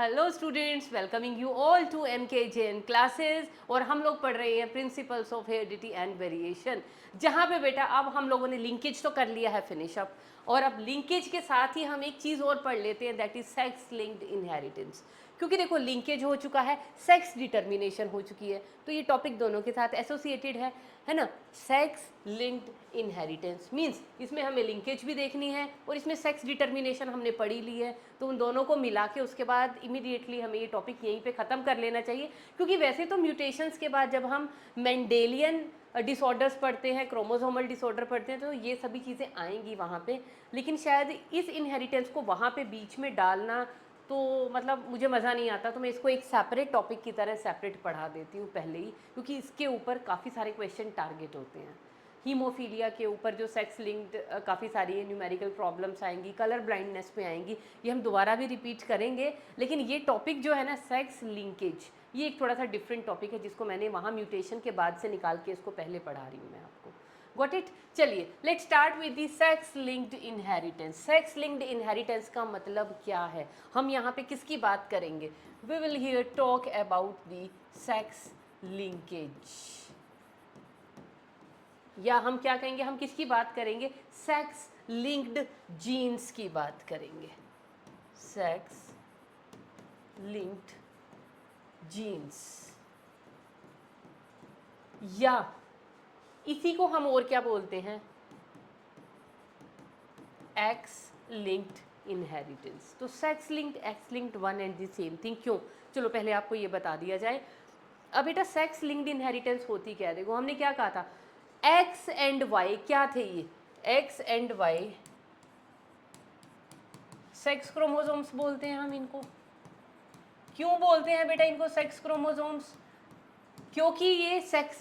Hello students, welcoming you all to MK Jain classes. और हम लोग पढ़ रहे हैं principles of heredity and variation, जहाँ पे बेटा अब हम लोगों ने लिंकेज तो कर लिया है फिनिश अप, और अब लिंकेज के साथ ही हम एक चीज़ और पढ़ लेते हैं, that is sex linked inheritance. क्योंकि देखो लिंकेज हो चुका है, सेक्स डिटर्मिनेशन हो चुकी है, तो ये टॉपिक दोनों के साथ एसोसिएटेड है ना। सेक्स लिंक्ड इनहेरिटेंस मीन्स इसमें हमें लिंकेज भी देखनी है और इसमें सेक्स डिटर्मिनेशन हमने पढ़ी ली है, तो उन दोनों को मिला के उसके बाद इमीडिएटली हमें ये टॉपिक यहीं पे ख़त्म कर लेना चाहिए। क्योंकि वैसे तो म्यूटेशंस के बाद जब हम मेंडेलियन डिसऑर्डर्स पढ़ते हैं, क्रोमोसोमल डिसऑर्डर पढ़ते हैं, तो ये सभी चीज़ें आएंगी वहाँ पे, लेकिन शायद इस इनहेरिटेंस को वहाँ पे बीच में डालना तो मतलब मुझे मज़ा नहीं आता, तो मैं इसको एक सेपरेट टॉपिक की तरह सेपरेट पढ़ा देती हूँ पहले ही, क्योंकि इसके ऊपर काफ़ी सारे क्वेश्चन टारगेट होते हैं। हीमोफीलिया के ऊपर जो सेक्स लिंक्ड काफ़ी सारी न्यूमेरिकल प्रॉब्लम्स आएंगी, कलर ब्लाइंडनेस पे आएंगी, ये हम दोबारा भी रिपीट करेंगे। लेकिन ये टॉपिक जो है ना, सेक्स लिंकेज, ये एक थोड़ा सा डिफरेंट टॉपिक है, जिसको मैंने वहाँ म्यूटेशन के बाद से निकाल के इसको पहले पढ़ा रही हूँ मैं आपको। Got it. चलिए let start with the sex linked inheritance. Sex linked inheritance का मतलब क्या है, हम यहाँ पे किसकी बात करेंगे? We will here talk about the sex linkage, या हम क्या कहेंगे, हम किसकी बात करेंगे? सेक्स लिंक्ड जीन्स की बात करेंगे। सेक्स लिंक्ड जीन्स, या इसी को हम और क्या बोलते हैं? X linked inheritance. तो sex linked, X linked, one and the same thing. क्यों? चलो पहले आपको ये बता दिया जाए। अब बेटा सेक्स लिंक्ड इनहेरिटेंस होती क्या है? देखो हमने क्या कहा था, एक्स एंड वाई क्या थे? ये X and Y sex chromosomes बोलते हैं हम इनको। क्यों बोलते हैं बेटा इनको सेक्स क्रोमोसोम्स? क्योंकि ये सेक्स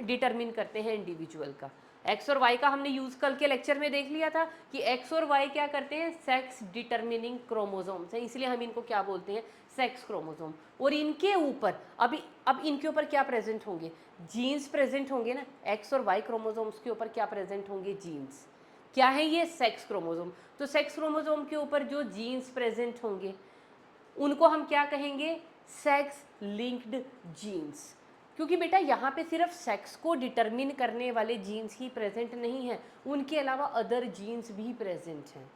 डिटरमिन करते हैं इंडिविजुअल का। एक्स और वाई का हमने यूज कल के लेक्चर में देख लिया था कि एक्स और वाई क्या करते हैं, सेक्स डिटरमिनिंग क्रोमोसोम्स हैं, इसलिए हम इनको क्या बोलते हैं, सेक्स क्रोमोसोम। और इनके ऊपर अब इनके ऊपर क्या प्रेजेंट होंगे? जीन्स प्रेजेंट होंगे ना। एक्स और वाई क्रोमोसोम्स के ऊपर क्या प्रेजेंट होंगे? जीन्स। क्या है ये? Sex chromosome. तो सेक्स क्रोमोसोम के ऊपर जो जीन्स प्रेजेंट होंगे उनको हम क्या कहेंगे? Sex linked genes. क्योंकि बेटा यहाँ पे सिर्फ सेक्स को डिटरमिन करने वाले जीन्स ही प्रेजेंट नहीं हैं, उनके अलावा अदर जीन्स भी प्रेजेंट हैं।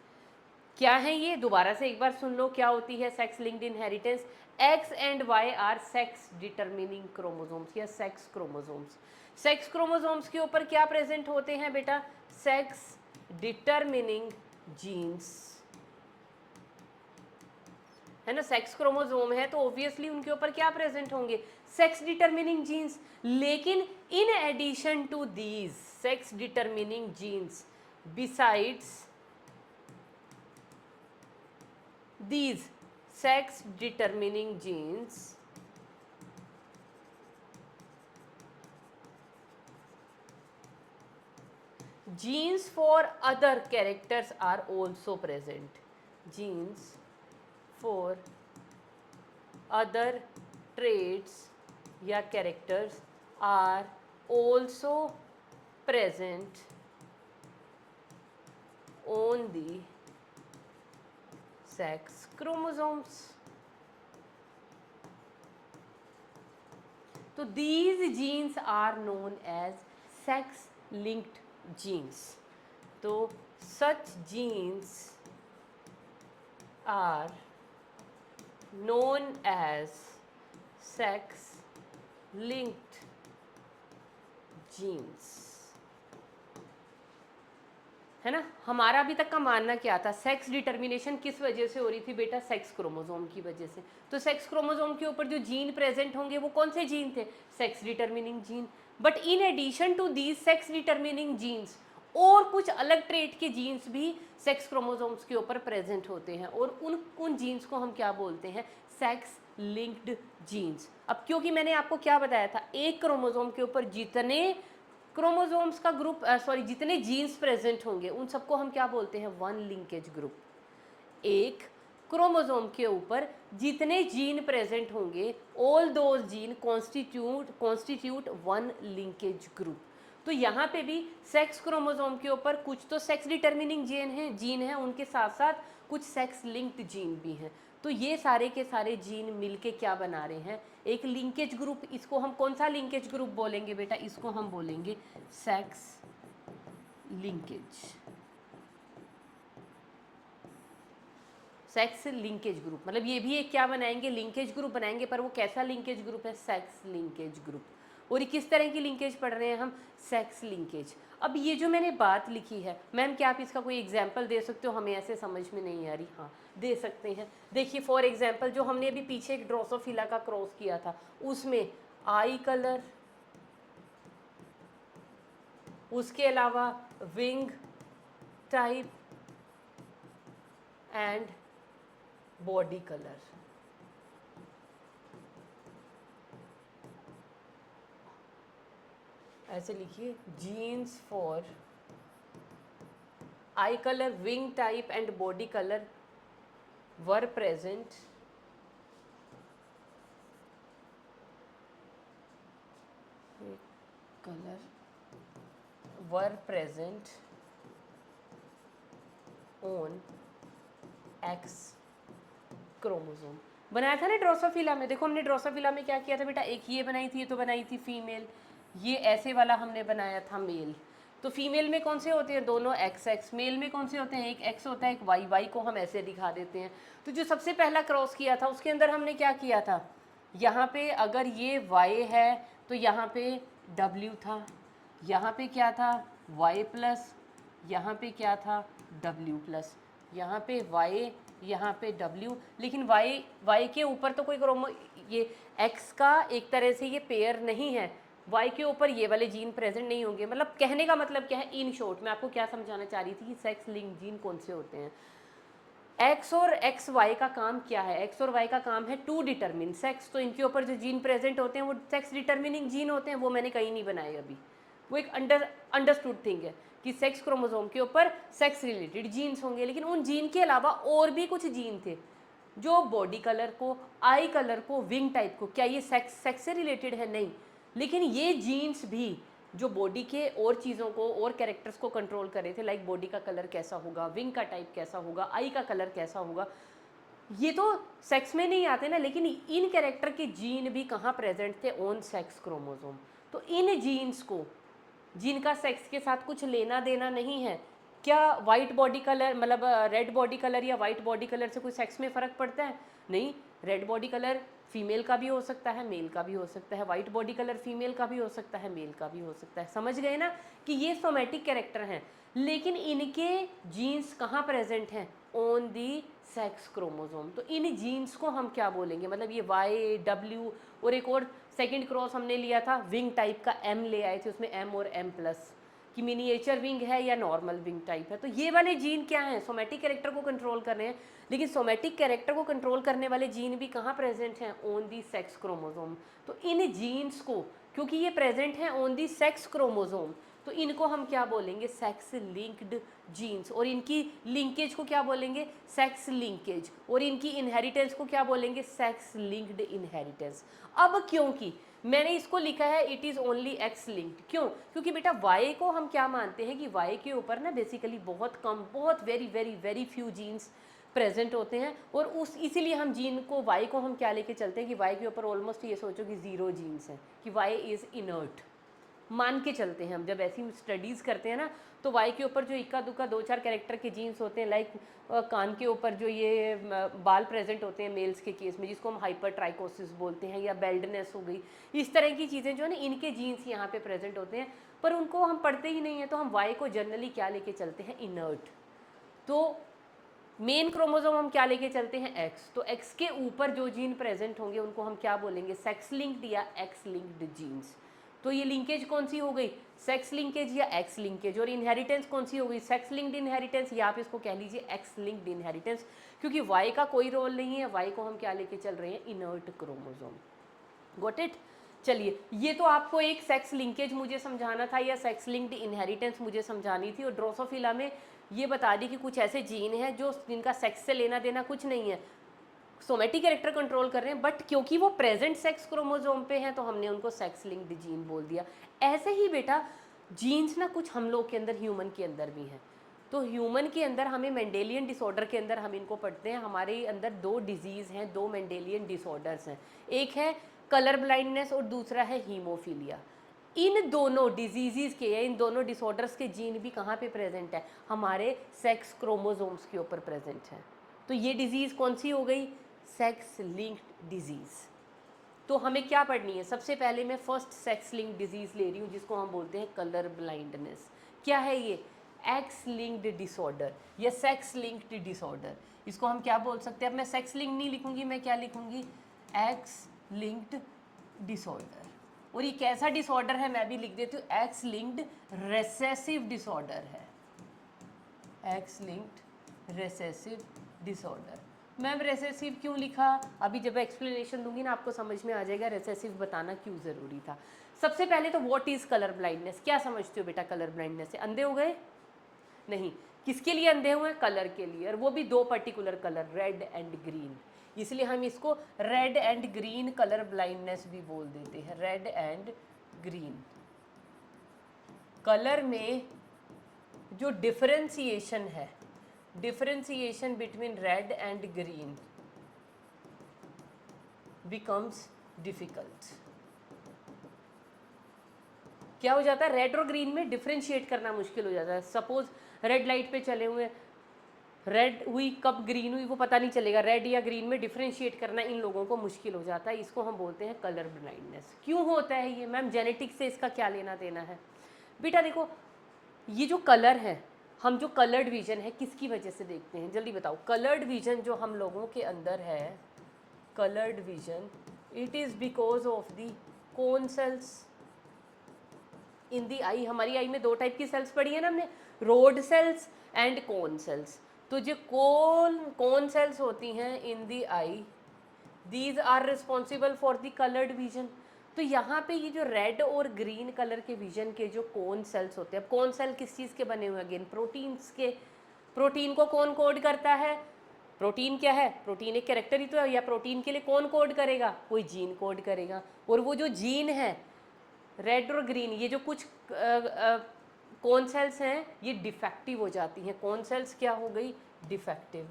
क्या है ये? दोबारा से एक बार सुन लो, क्या होती है sex linked inheritance? X and Y are sex determining chromosomes या सेक्स क्रोमोसोम्स। सेक्स क्रोमोसोम्स के ऊपर क्या प्रेजेंट होते हैं बेटा? सेक्स डिटरमिनिंग जीन्स, है ना। सेक्स क्रोमोसोम है तो ऑब्वियसली उनके ऊपर क्या प्रेजेंट होंगे? Sex determining genes. लेकिन in addition to these sex determining genes, besides these sex determining genes, genes for other characters are also present. Genes for other traits या characters are also present on the sex chromosomes. तो these genes are known as sex linked genes. तो such genes are known as sex linked genes, है ना। हमारा अभी तक का मानना क्या था? सेक्स डिटर्मिनेशन किस वजह से हो रही थी बेटा? सेक्स क्रोमोसोम की वजह से। तो सेक्स क्रोमोसोम के ऊपर जो जीन प्रेजेंट होंगे वो कौन से जीन थे? Sex determining gene. But in addition to these sex determining genes, और कुछ अलग ट्रेट के जीन्स भी सेक्स क्रोमोसोम्स के ऊपर प्रेजेंट होते हैं, और उन जीन्स को हम क्या बोलते हैं? Sex linked genes. अब क्योंकि मैंने आपको क्या बताया था, एक क्रोमोसोम के ऊपर जितने क्रोमोसोम्स का ग्रुप जितने जीन्स प्रेजेंट होंगे उन सबको हम क्या बोलते हैं? One linkage group. एक क्रोमोसोम के ऊपर जितने जीन प्रेजेंट होंगे, all those gene constitute one linkage group. तो यहाँ पे भी सेक्स क्रोमोसोम के ऊपर कुछ तो सेक्स डिटर्मिनिंग जीन है, उनके साथ साथ कुछ सेक्स लिंक्ड जीन भी हैं। तो ये सारे के सारे जीन मिलके क्या बना रहे हैं, एक लिंकेज ग्रुप। इसको हम कौन सा लिंकेज ग्रुप बोलेंगे बेटा, इसको हम बोलेंगे sex linkage, sex linkage group. मतलब ये भी एक क्या बनाएंगे, लिंकेज ग्रुप बनाएंगे, पर वो कैसा लिंकेज ग्रुप है, सेक्स लिंकेज ग्रुप। और किस तरह की लिंकेज पढ़ रहे हैं हम, सेक्स लिंकेज। अब ये जो मैंने बात लिखी है, मैम क्या आप इसका कोई एग्जाम्पल दे सकते हो, हमें ऐसे समझ में नहीं आ रही। हाँ दे सकते हैं। देखिए फॉर एग्जाम्पल जो हमने अभी पीछे एक ड्रोसोफिला का क्रॉस किया था, उसमें आई कलर, उसके अलावा wing type and body colour. ऐसे लिखिए, genes for eye colour, wing type and body colour were present colour were present on X chromosome. बनाया था ना ड्रोसोफिला में। देखो हमने ड्रोसोफिला में क्या किया था बेटा, एक ये बनाई थी, ये तो बनाई थी फीमेल, ये ऐसे वाला हमने बनाया था मेल। तो फीमेल में कौन से होते हैं, दोनों एक्स एक्स। मेल में कौन से होते हैं, एक एक्स होता है एक वाई, वाई को हम ऐसे दिखा देते हैं। तो जो सबसे पहला क्रॉस किया था उसके अंदर हमने क्या किया था, यहाँ पे अगर ये वाई है तो यहाँ पे डब्ल्यू था, यहाँ पे क्या था वाई प्लस, यहाँ पे क्या था डब्ल्यू प्लस, यहाँ पे वाई, यहाँ पे डब्ल्यू। लेकिन वाई वाई के ऊपर तो कोई क्रोमो, ये एक्स का एक तरह से ये पेयर नहीं है, वाई के ऊपर ये वाले जीन प्रेजेंट नहीं होंगे। मतलब कहने का मतलब क्या है, इन शॉर्ट मैं आपको क्या समझाना चाह रही थी कि सेक्स लिंक जीन कौन से होते हैं। एक्स और एक्स वाई का काम क्या है, एक्स और वाई का काम है टू डिटरमिन सेक्स। तो इनके ऊपर जो जीन प्रेजेंट होते हैं वो सेक्स डिटर्मिनिंग जीन होते हैं, वो मैंने कहीं नहीं बनाए अभी। वो एक अंडरस्टूड थिंग है कि सेक्स क्रोमोसोम के ऊपर सेक्स रिलेटेड जीन्स होंगे। लेकिन उन जीन के अलावा और भी कुछ जीन थे जो बॉडी कलर को, आई कलर को, विंग टाइप को, क्या ये सेक्स से रिलेटेड है, नहीं। लेकिन ये जीन्स भी जो बॉडी के और चीज़ों को और कैरेक्टर्स को कंट्रोल कर रहे थे, लाइक बॉडी का कलर कैसा होगा, विंग का टाइप कैसा होगा, आई का कलर कैसा होगा, ये तो सेक्स में नहीं आते ना। लेकिन इन कैरेक्टर के जीन भी कहाँ प्रेजेंट थे, ऑन सेक्स क्रोमोसोम। तो इन जीन्स को, जिनका सेक्स के साथ कुछ लेना देना नहीं है, क्या वाइट बॉडी कलर मतलब रेड बॉडी कलर या वाइट बॉडी कलर से कोई सेक्स में फ़र्क पड़ता है, नहीं। रेड बॉडी कलर फीमेल का भी हो सकता है, मेल का भी हो सकता है, वाइट बॉडी कलर फीमेल का भी हो सकता है, मेल का भी हो सकता है। समझ गए ना कि ये सोमेटिक कैरेक्टर हैं, लेकिन इनके जीन्स कहाँ प्रेजेंट हैं, ऑन दी सेक्स क्रोमोसोम। तो इन जीन्स को हम क्या बोलेंगे, मतलब ये वाई, डब्ल्यू, और एक और सेकंड क्रॉस हमने लिया था विंग टाइप का, एम ले आए थे उसमें, एम और एम प्लस, कि मिनिएचर विंग है या नॉर्मल विंग टाइप है। तो ये वाले जीन क्या हैं, सोमेटिक कैरेक्टर को कंट्रोल कर रहे हैं। लेकिन सोमेटिक कैरेक्टर को कंट्रोल करने वाले जीन भी कहाँ प्रेजेंट हैं, ऑन दी सेक्स क्रोमोसोम। तो इन जीन्स को, क्योंकि ये प्रेजेंट हैं ऑन दी सेक्स क्रोमोसोम, तो इनको हम क्या बोलेंगे, सेक्स लिंक्ड जीन्स। और इनकी लिंकेज को क्या बोलेंगे, सेक्स लिंकेज। और इनकी इनहेरिटेंस को क्या बोलेंगे, सेक्स लिंक्ड इनहेरिटेंस। अब क्योंकि मैंने इसको लिखा है it is only x linked, क्यों, क्योंकि बेटा वाई को हम क्या मानते हैं कि वाई के ऊपर ना बेसिकली बहुत कम, बहुत very very very few genes present होते हैं। और उस इसीलिए हम जीन को, वाई को हम क्या लेके चलते हैं कि वाई के ऊपर ऑलमोस्ट ये सोचो कि ज़ीरो जीन्स हैं, कि वाई इज़ इनर्ट मान के चलते हैं हम। जब ऐसी स्टडीज़ करते हैं ना, तो वाई के ऊपर जो इक्का दुक्का दो चार कैरेक्टर के जीन्स होते हैं, लाइक कान के ऊपर जो ये बाल प्रेजेंट होते हैं मेल्स के केस में, जिसको हम हाइपर ट्राइकोसिस बोलते हैं, या बेल्डनेस हो गई, इस तरह की चीज़ें जो है ना, इनके जीन्स यहाँ पे प्रेजेंट होते हैं, पर उनको हम पढ़ते ही नहीं हैं। तो हम वाई को जनरली क्या लेके चलते हैं, इनर्ट। तो मेन क्रोमोसोम हम क्या लेके चलते हैं, एक्स। तो एक्स के ऊपर जो जीन प्रेजेंट होंगे उनको हम क्या बोलेंगे, सेक्स लिंक्ड या एक्स लिंक्ड जीन्स। तो ये लिंकेज कौन सी हो गई, सेक्स लिंकेज या एक्स लिंकेज। और इनहेरिटेंस कौन सी हो गई, सेक्स लिंक्ड इनहेरिटेंस, या आप इसको कह लीजिए एक्स लिंक्ड इनहेरिटेंस, क्योंकि वाई का कोई रोल नहीं है। वाई को हम क्या लेके चल रहे हैं, इनर्ट क्रोमोसोम। Got it. चलिए, ये तो आपको एक सेक्स लिंकेज मुझे समझाना था, या सेक्स लिंक्ड इनहेरिटेंस मुझे समझानी थी। और ड्रोसोफिला में ये बता दी कि कुछ ऐसे जीन हैं जो जिनका सेक्स से लेना देना कुछ नहीं है, सोमेटिक कैरेक्टर कंट्रोल कर रहे हैं, बट क्योंकि वो प्रेजेंट सेक्स क्रोमोसोम पे हैं तो हमने उनको सेक्स लिंक्ड जीन बोल दिया। ऐसे ही बेटा जीन्स ना कुछ हम लोग के अंदर, ह्यूमन के अंदर भी हैं। तो ह्यूमन के अंदर हमें मेंडेलियन डिसऑर्डर के अंदर हम इनको पढ़ते हैं, हमारे अंदर दो डिजीज़ हैं, दो मेंडेलियन डिसऑर्डर्स हैं, एक है कलर ब्लाइंडनेस और दूसरा है हीमोफीलिया। इन दोनों डिजीज़ के या इन दोनों डिसऑर्डर्स के जीन भी कहाँ पे प्रेजेंट है, हमारे सेक्स क्रोमोसोम्स के ऊपर प्रेजेंट है। तो ये डिजीज़ कौन सी हो गई, सेक्स लिंक्ड डिजीज़। तो हमें क्या पढ़नी है, सबसे पहले मैं फर्स्ट सेक्स लिंक्ड डिजीज़ ले रही हूँ जिसको हम बोलते हैं कलर ब्लाइंडनेस। क्या है ये, एक्स लिंक्ड डिसऑर्डर या सेक्स लिंक्ड डिसऑर्डर। इसको हम क्या बोल सकते हैं, अब मैं सेक्स लिंक नहीं लिखूंगी, मैं क्या लिखूंगी, एक्स लिंक्ड डिसऑर्डर। और ये कैसा डिसऑर्डर है मैं भी लिख देती हूँ, एक्स लिंक्ड रेसेसिव डिसऑर्डर है, x linked recessive disorder. Ma'am recessive क्यों लिखा, अभी जब एक्सप्लेनेशन दूंगी ना आपको समझ में आ जाएगा रेसेसिव बताना क्यों ज़रूरी था। सबसे पहले तो व्हाट इज़ कलर ब्लाइंडनेस, क्या समझते हो बेटा कलर ब्लाइंडनेस से, अंधे हो गए, नहीं, किसके लिए अंधे हुए, कलर के लिए, और वो भी दो particular colour, red and green. इसलिए हम इसको red and green colour blindness भी बोल देते हैं, रेड एंड ग्रीन। कलर में जो डिफरेंशिएशन है, differentiation between red and green becomes difficult. क्या हो जाता है, रेड और ग्रीन में डिफरेंशिएट करना मुश्किल हो जाता है। सपोज रेड लाइट पे चले हुए, रेड हुई कब ग्रीन हुई वो पता नहीं चलेगा, रेड या ग्रीन में डिफरेंशिएट करना इन लोगों को मुश्किल हो जाता है, इसको हम बोलते हैं कलर ब्लाइंडनेस। क्यों होता है ये, मैम जेनेटिक्स से इसका क्या लेना देना है। बेटा देखो, ये जो कलर है, हम जो कलर्ड विजन है किसकी वजह से देखते हैं, जल्दी बताओ। कलर्ड विजन जो हम लोगों के अंदर है, coloured vision, it is because of the cone cells in the eye. हमारी आई में दो टाइप की सेल्स पढ़ी है ना हमने, rod cells and cone cells. तो जो कोन सेल्स होती हैं in the eye, these are responsible for the coloured vision. तो यहाँ पे ये जो रेड और ग्रीन कलर के विजन के जो कोन सेल्स होते हैं, अब कोन सेल किस चीज़ के बने हुए हैं, अगेन प्रोटीन्स के। प्रोटीन को कौन कोड करता है, प्रोटीन क्या है, प्रोटीन एक कैरेक्टर ही तो है, या प्रोटीन के लिए कौन कोड करेगा, कोई जीन कोड करेगा। और वो जो जीन है रेड और ग्रीन, ये जो कुछ कौन सेल्स हैं ये डिफेक्टिव हो जाती हैं। कौन सेल्स क्या हो गई, डिफेक्टिव,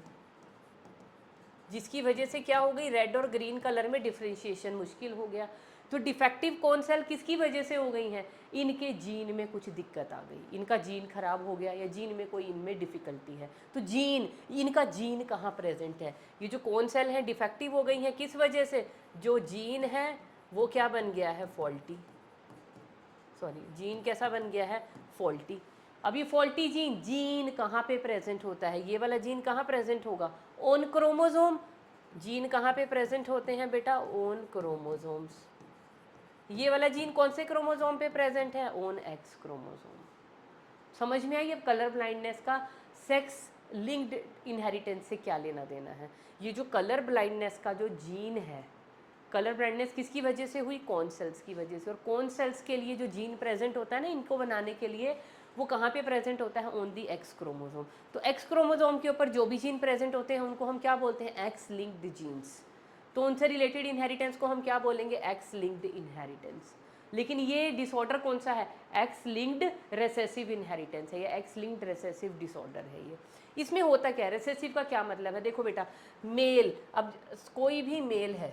जिसकी वजह से क्या हो गई, रेड और ग्रीन कलर में डिफ्रेंशिएशन मुश्किल हो गया। तो डिफेक्टिव कौन सेल किसकी वजह से हो गई हैं, इनके जीन में कुछ दिक्कत आ गई, इनका जीन खराब हो गया या जीन में कोई इनमें डिफ़िकल्टी है। तो जीन, इनका जीन कहाँ प्रेजेंट है, ये जो कौन सेल हैं डिफेक्टिव हो गई हैं किस वजह से, जो जीन है वो क्या बन गया है, फॉल्टी, सॉरी जीन कैसा बन गया है, फॉल्टी। अब ये फॉल्टी जीन, जीन कहाँ पे प्रेजेंट होता है, ये वाला जीन कहाँ प्रेजेंट होगा, ऑन क्रोमोसोम। जीन कहाँ पे प्रेजेंट होते हैं बेटा, ऑन क्रोमोसोम्स। ये वाला जीन कौन से क्रोमोसोम पे प्रेजेंट है, ऑन एक्स क्रोमोसोम। समझ में आई अब कलर ब्लाइंडनेस का सेक्स लिंक्ड इनहेरिटेंस से क्या लेना देना है। ये जो कलर ब्लाइंडनेस का जो जीन है, कलर ब्लाइंडनेस किसकी वजह से हुई, कौन सेल्स की वजह से। और कौन सेल्स के लिए जो जीन प्रेजेंट होता है ना इनको बनाने के लिए, वो कहाँ पे प्रेजेंट होता है, ऑन दी एक्स क्रोमोसोम। तो एक्स क्रोमोसोम के ऊपर जो भी जीन प्रेजेंट होते हैं उनको हम क्या बोलते हैं, एक्स लिंक्ड जीन्स। तो उनसे रिलेटेड इनहेरिटेंस को हम क्या बोलेंगे, एक्स लिंक्ड इनहेरिटेंस। लेकिन ये डिसऑर्डर कौन सा है, एक्स लिंक्ड रेसेसिव इनहेरिटेंस है या एक्स लिंक्ड रेसेसिव डिसऑर्डर है ये। इसमें होता क्या है, रेसेसिव का क्या मतलब है, देखो बेटा मेल, अब कोई भी मेल है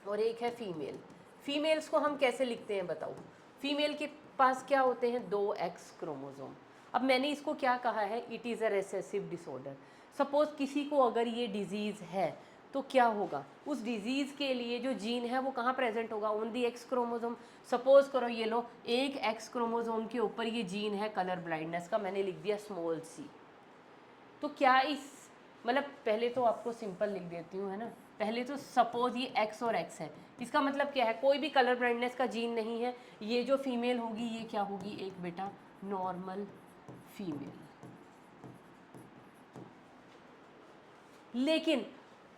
और एक है फीमेल, फीमेल्स को हम कैसे लिखते हैं बताओ। फीमेल के पास क्या होते हैं, दो एक्स क्रोमोसोम। अब मैंने इसको क्या कहा है, it is a recessive disorder. Suppose किसी को अगर ये डिजीज़ है तो क्या होगा, उस डिजीज़ के लिए जो जीन है वो कहाँ प्रेजेंट होगा, on the x chromosome. Suppose करो ये लो, एक एक्स क्रोमोसोम के ऊपर ये जीन है कलर ब्लाइंडनेस का, मैंने लिख दिया स्मॉल सी। तो क्या इस, मतलब पहले तो आपको सिंपल लिख देती हूँ है ना, पहले तो सपोज ये एक्स और एक्स है, इसका मतलब क्या है, कोई भी कलर ब्लाइंडनेस का जीन नहीं है। ये जो फीमेल होगी ये क्या होगी, एक बेटा नॉर्मल फीमेल। लेकिन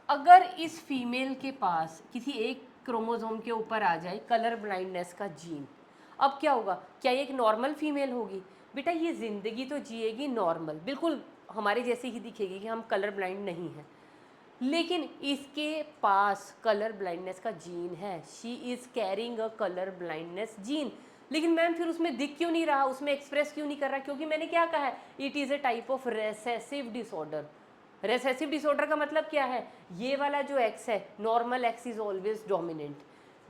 अगर इस फीमेल के पास किसी एक क्रोमोसोम के ऊपर आ जाए कलर ब्लाइंडनेस का जीन, अब क्या होगा, क्या ये एक नॉर्मल फीमेल होगी, बेटा ये ज़िंदगी तो जिएगी नॉर्मल, बिल्कुल हमारे जैसे ही दिखेगी कि हम कलर ब्लाइंड नहीं हैं। लेकिन इसके पास कलर ब्लाइंडनेस का जीन है, she is carrying a colour blindness gene. लेकिन मैम फिर उसमें दिख क्यों नहीं रहा, उसमें एक्सप्रेस क्यों नहीं कर रहा? क्योंकि मैंने क्या कहा है, it is a type of recessive disorder. Recessive disorder का मतलब क्या है, ये वाला जो एक्स है, normal x is always dominant,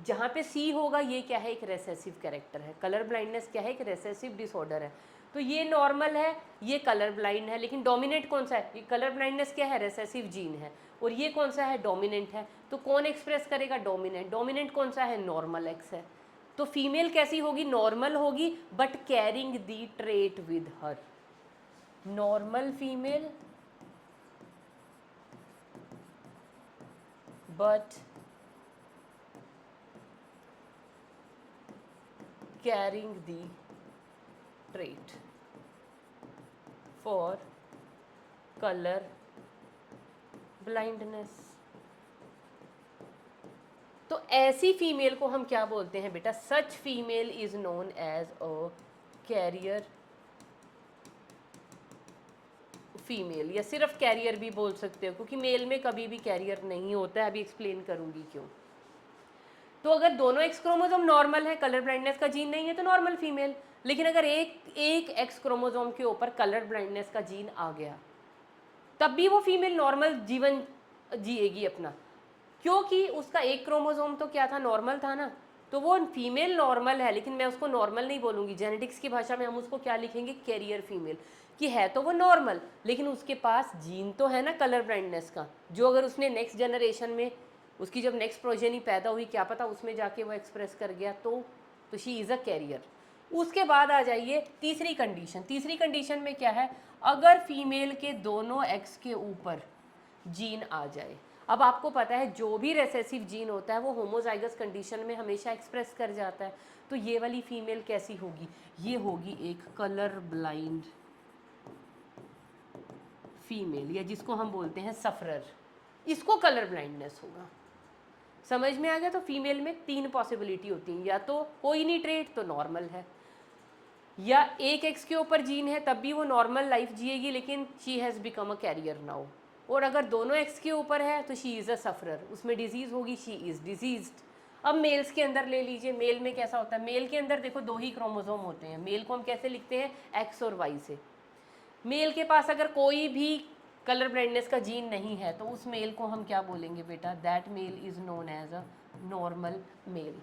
जहाँ पे सी होगा ये क्या है, एक रेसेसिव कैरेक्टर है। कलर ब्लाइंडनेस क्या है, एक रेसेसिव डिसऑर्डर है। तो ये नॉर्मल है, ये कलर ब्लाइंड है, लेकिन डोमिनेंट कौन सा है, ये कलर ब्लाइंडनेस क्या है, रेसेसिव जीन है, और ये कौन सा है, डोमिनेंट है। तो कौन एक्सप्रेस करेगा, डोमिनेंट। डोमिनेंट कौन सा है, नॉर्मल एक्स है। तो फीमेल कैसी होगी, नॉर्मल होगी but carrying the trait with her. Normal female but carrying the trait for color blindness। तो ऐसी फीमेल को हम क्या बोलते हैं बेटा, such female is known as a carrier female, या सिर्फ कैरियर भी बोल सकते हो, क्योंकि मेल में कभी भी कैरियर नहीं होता है, अभी एक्सप्लेन करूंगी क्यों। तो अगर दोनों एक्स क्रोमोसोम नॉर्मल है, कलर ब्लाइंडनेस का जीन नहीं है, तो नॉर्मल फीमेल। लेकिन अगर एक एक्स क्रोमोसोम के ऊपर कलर ब्लाइंडनेस का जीन आ गया, तब भी वो फीमेल नॉर्मल जीवन जिएगी अपना, क्योंकि उसका एक क्रोमोसोम तो क्या था, नॉर्मल था ना। तो वो फीमेल नॉर्मल है, लेकिन मैं उसको नॉर्मल नहीं बोलूँगी, जेनेटिक्स की भाषा में हम उसको क्या लिखेंगे, कैरियर फीमेल। कि है तो वो नॉर्मल, लेकिन उसके पास जीन तो है ना कलर ब्लाइंडनेस का, जो अगर उसने नेक्स्ट जनरेशन में, उसकी जब नेक्स्ट प्रोजेनी पैदा हुई, क्या पता उसमें जाके वो एक्सप्रेस कर गया, तो शी इज़ अ कैरियर। उसके बाद आ जाइए तीसरी कंडीशन। तीसरी कंडीशन में क्या है, अगर फीमेल के दोनों एक्स के ऊपर जीन आ जाए। अब आपको पता है जो भी रेसेसिव जीन होता है वो होमोजाइगस कंडीशन में हमेशा एक्सप्रेस कर जाता है। तो ये वाली फीमेल कैसी होगी, ये होगी एक कलर ब्लाइंड फीमेल, या जिसको हम बोलते हैं सफरर। इसको कलर ब्लाइंडनेस होगा। समझ में आ गया? तो फीमेल में तीन पॉसिबिलिटी होती हैं, या तो कोई नहीं ट्रेट तो नॉर्मल है, या एक एक्स के ऊपर जीन है तब भी वो नॉर्मल लाइफ जिएगी, लेकिन she has become a carrier now. और अगर दोनों एक्स के ऊपर है तो शी इज़ अ सफरर, उसमें डिजीज़ होगी, शी इज़ डिजीज्ड। अब मेल्स के अंदर ले लीजिए, मेल में कैसा होता है, मेल के अंदर देखो दो ही क्रोमोसोम होते हैं। मेल को हम कैसे लिखते हैं, एक्स और वाई से। मेल के पास अगर कोई भी कलर ब्लाइंडनेस का जीन नहीं है तो उस मेल को हम क्या बोलेंगे बेटा, that male is known as a normal male.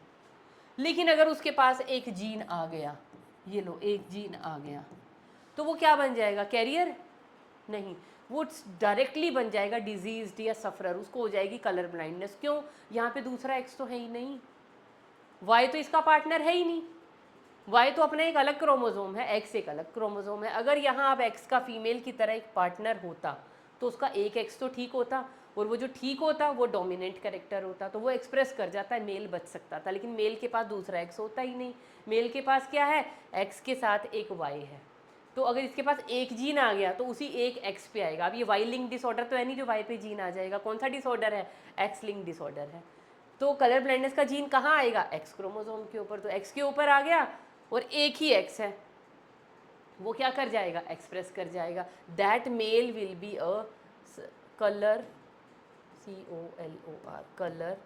लेकिन अगर उसके पास एक जीन आ गया, ये लो एक जीन आ गया, तो वो क्या बन जाएगा, कैरियर नहीं, वो डायरेक्टली बन जाएगा डिजीज्ड या सफरर, उसको हो जाएगी कलर ब्लाइंडनेस। क्यों, यहाँ पे दूसरा एक्स तो है ही नहीं, वाई तो इसका पार्टनर है ही नहीं, वाई तो अपना एक अलग क्रोमोसोम है, एक्स एक अलग क्रोमोसोम है। अगर यहाँ अब एक्स का फीमेल की तरह एक पार्टनर होता तो उसका एक एक्स तो ठीक होता, और वो जो ठीक होता वो डोमिनेंट कैरेक्टर होता, तो वो एक्सप्रेस कर जाता है, मेल बच सकता था। लेकिन मेल के पास दूसरा एक्स होता ही नहीं, मेल के पास क्या है, एक्स के साथ एक वाई है। तो अगर इसके पास एक जीन आ गया तो उसी एक एक्स पे आएगा। अब ये वाई लिंक डिसऑर्डर तो है नहीं जो वाई पे जीन आ जाएगा, कौन सा डिसऑर्डर है, एक्स लिंक डिसऑर्डर है। तो कलर ब्लाइंडनेस का जीन कहाँ आएगा, एक्स क्रोमोसोम के ऊपर। तो एक्स के ऊपर आ गया और एक ही एक्स है, वो क्या कर जाएगा, एक्सप्रेस कर जाएगा। That male will be a colour COLOR colour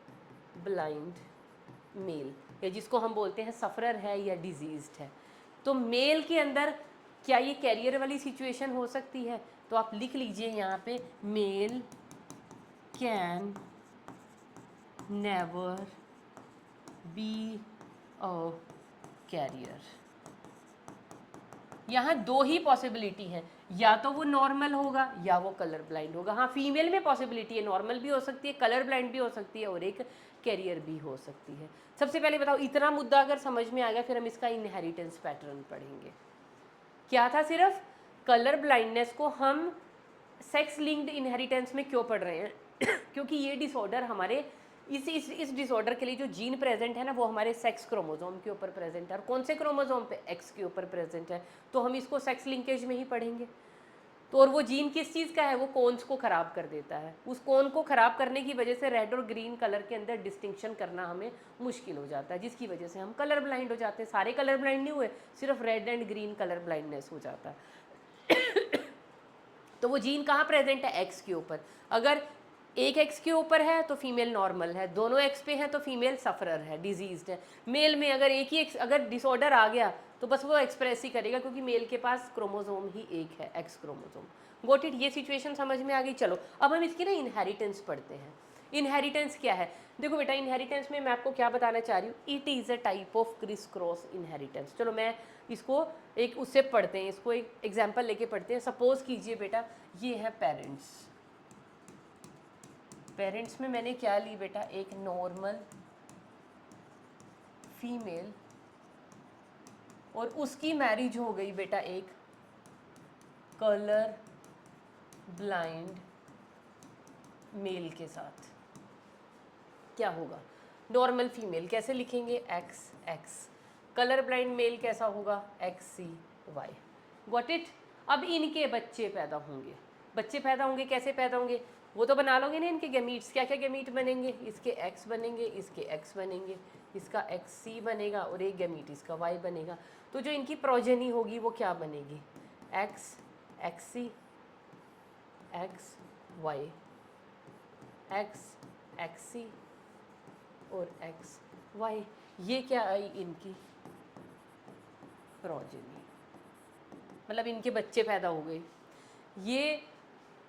blind male, या जिसको हम बोलते हैं सफरर है या डिजीज्ड है। तो मेल के अंदर क्या ये कैरियर वाली सिचुएशन हो सकती है, तो आप लिख लीजिए यहाँ पे, male can never be a carrier. यहाँ दो ही पॉसिबिलिटी है, या तो वो नॉर्मल होगा या वो कलर ब्लाइंड होगा। हाँ, फीमेल में पॉसिबिलिटी है, नॉर्मल भी हो सकती है, कलर ब्लाइंड भी हो सकती है, और एक कैरियर भी हो सकती है। सबसे पहले बताओ, इतना मुद्दा अगर समझ में आ गया, फिर हम इसका इनहेरिटेंस पैटर्न पढ़ेंगे। क्या था, सिर्फ कलर ब्लाइंडनेस को हम सेक्स लिंक्ड इनहेरिटेंस में क्यों पढ़ रहे हैं क्योंकि ये डिसऑर्डर हमारे इस डिसऑर्डर के लिए जो जीन प्रेजेंट है ना, वो हमारे सेक्स क्रोमोसोम के ऊपर प्रेजेंट है। और कौन से क्रोमोसोम पे, एक्स के ऊपर प्रेजेंट है, तो हम इसको सेक्स लिंकेज में ही पढ़ेंगे। तो और वो जीन किस चीज़ का है, वो कोन्स को ख़राब कर देता है। उस कोन को ख़राब करने की वजह से रेड और ग्रीन कलर के अंदर डिस्टिंक्शन करना हमें मुश्किल हो जाता है, जिसकी वजह से हम कलर ब्लाइंड हो जाते हैं। सारे कलर ब्लाइंड नहीं हुए, सिर्फ red and green colour blindness हो जाता है तो वो जीन कहाँ प्रेजेंट है, एक्स के ऊपर। अगर एक एक्स के ऊपर है तो फीमेल नॉर्मल है, दोनों एक्स पे है तो फीमेल सफरर है, डिजीज्ड है। मेल में अगर एक ही अगर डिसऑर्डर आ गया तो बस वो एक्सप्रेस ही करेगा, क्योंकि मेल के पास क्रोमोसोम ही एक है, एक्स क्रोमोसोम। गोट इट, ये सिचुएशन समझ में आ गई। चलो अब हम इसकी ना इनहेरिटेंस पढ़ते हैं। इनहेरिटेंस क्या है? देखो बेटा, इनहेरिटेंस में मैं आपको क्या बताना चाह रही हूँ, it is a type of criss cross inheritance. चलो मैं इसको एक उससे पढ़ते हैं, इसको एक एग्जाम्पल लेके पढ़ते हैं। सपोज कीजिए बेटा, ये है पेरेंट्स। पेरेंट्स में मैंने क्या ली बेटा, एक नॉर्मल फीमेल, और उसकी मैरिज हो गई बेटा एक कलर ब्लाइंड मेल के साथ। क्या होगा? नॉर्मल फीमेल कैसे लिखेंगे? X X. Colour blind male कैसा होगा? X C Y. Got it? अब इनके बच्चे पैदा होंगे। बच्चे पैदा होंगे, कैसे पैदा होंगे? वो तो बना लोगे ना इनके गैमीट्स। क्या क्या गैमीट बनेंगे? इसके एक्स बनेंगे, इसके एक्स बनेंगे, इसका एक्स सी बनेगा, और एक गैमीट इसका वाई बनेगा। तो जो इनकी प्रोजेनी होगी वो क्या बनेगी? X X C x Y, x X सी और एक्स वाई। ये क्या आई? इनकी प्रोजेनी, मतलब इनके बच्चे पैदा हो गए। ये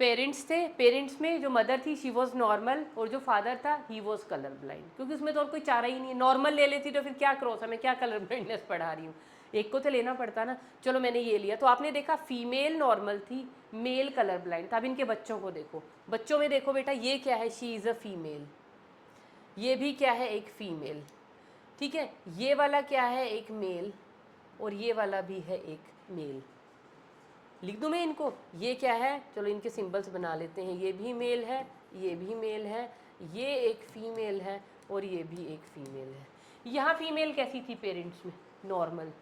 पेरेंट्स थे, पेरेंट्स में जो मदर थी शी वॉज नॉर्मल, और जो फादर था ही वॉज कलर ब्लाइंड, क्योंकि उसमें तो और कोई चारा ही नहीं है। नॉर्मल ले लेती तो फिर क्या क्रॉस है, मैं क्या कलर ब्लाइंडनेस पढ़ा रही हूँ, एक को तो लेना पड़ता ना। चलो मैंने ये लिया, तो आपने देखा फीमेल नॉर्मल थी, मेल कलर ब्लाइंड था। अब इनके बच्चों को देखो, बच्चों में देखो बेटा, ये क्या है? She is a female. ये भी क्या है? एक फीमेल। ठीक है, ये वाला क्या है? एक मेल, और ये वाला भी है एक मेल। लिख दूँ मैं इनको? ये क्या है? चलो इनके सिंबल्स बना लेते हैं। ये भी मेल है, ये भी मेल है, ये एक फीमेल है, और ये भी एक फीमेल है। यहाँ फीमेल कैसी थी पेरेंट्स में? नॉर्मल।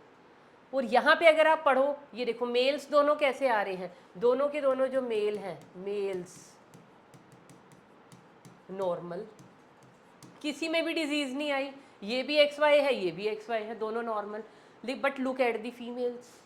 और यहाँ पे अगर आप पढ़ो, ये देखो मेल्स दोनों कैसे आ रहे हैं, दोनों के दोनों जो मेल हैं, मेल्स नॉर्मल, किसी में भी डिजीज नहीं आई। ये भी एक्स वाई है, ये भी एक्स वाई है, दोनों normal. But look at the females,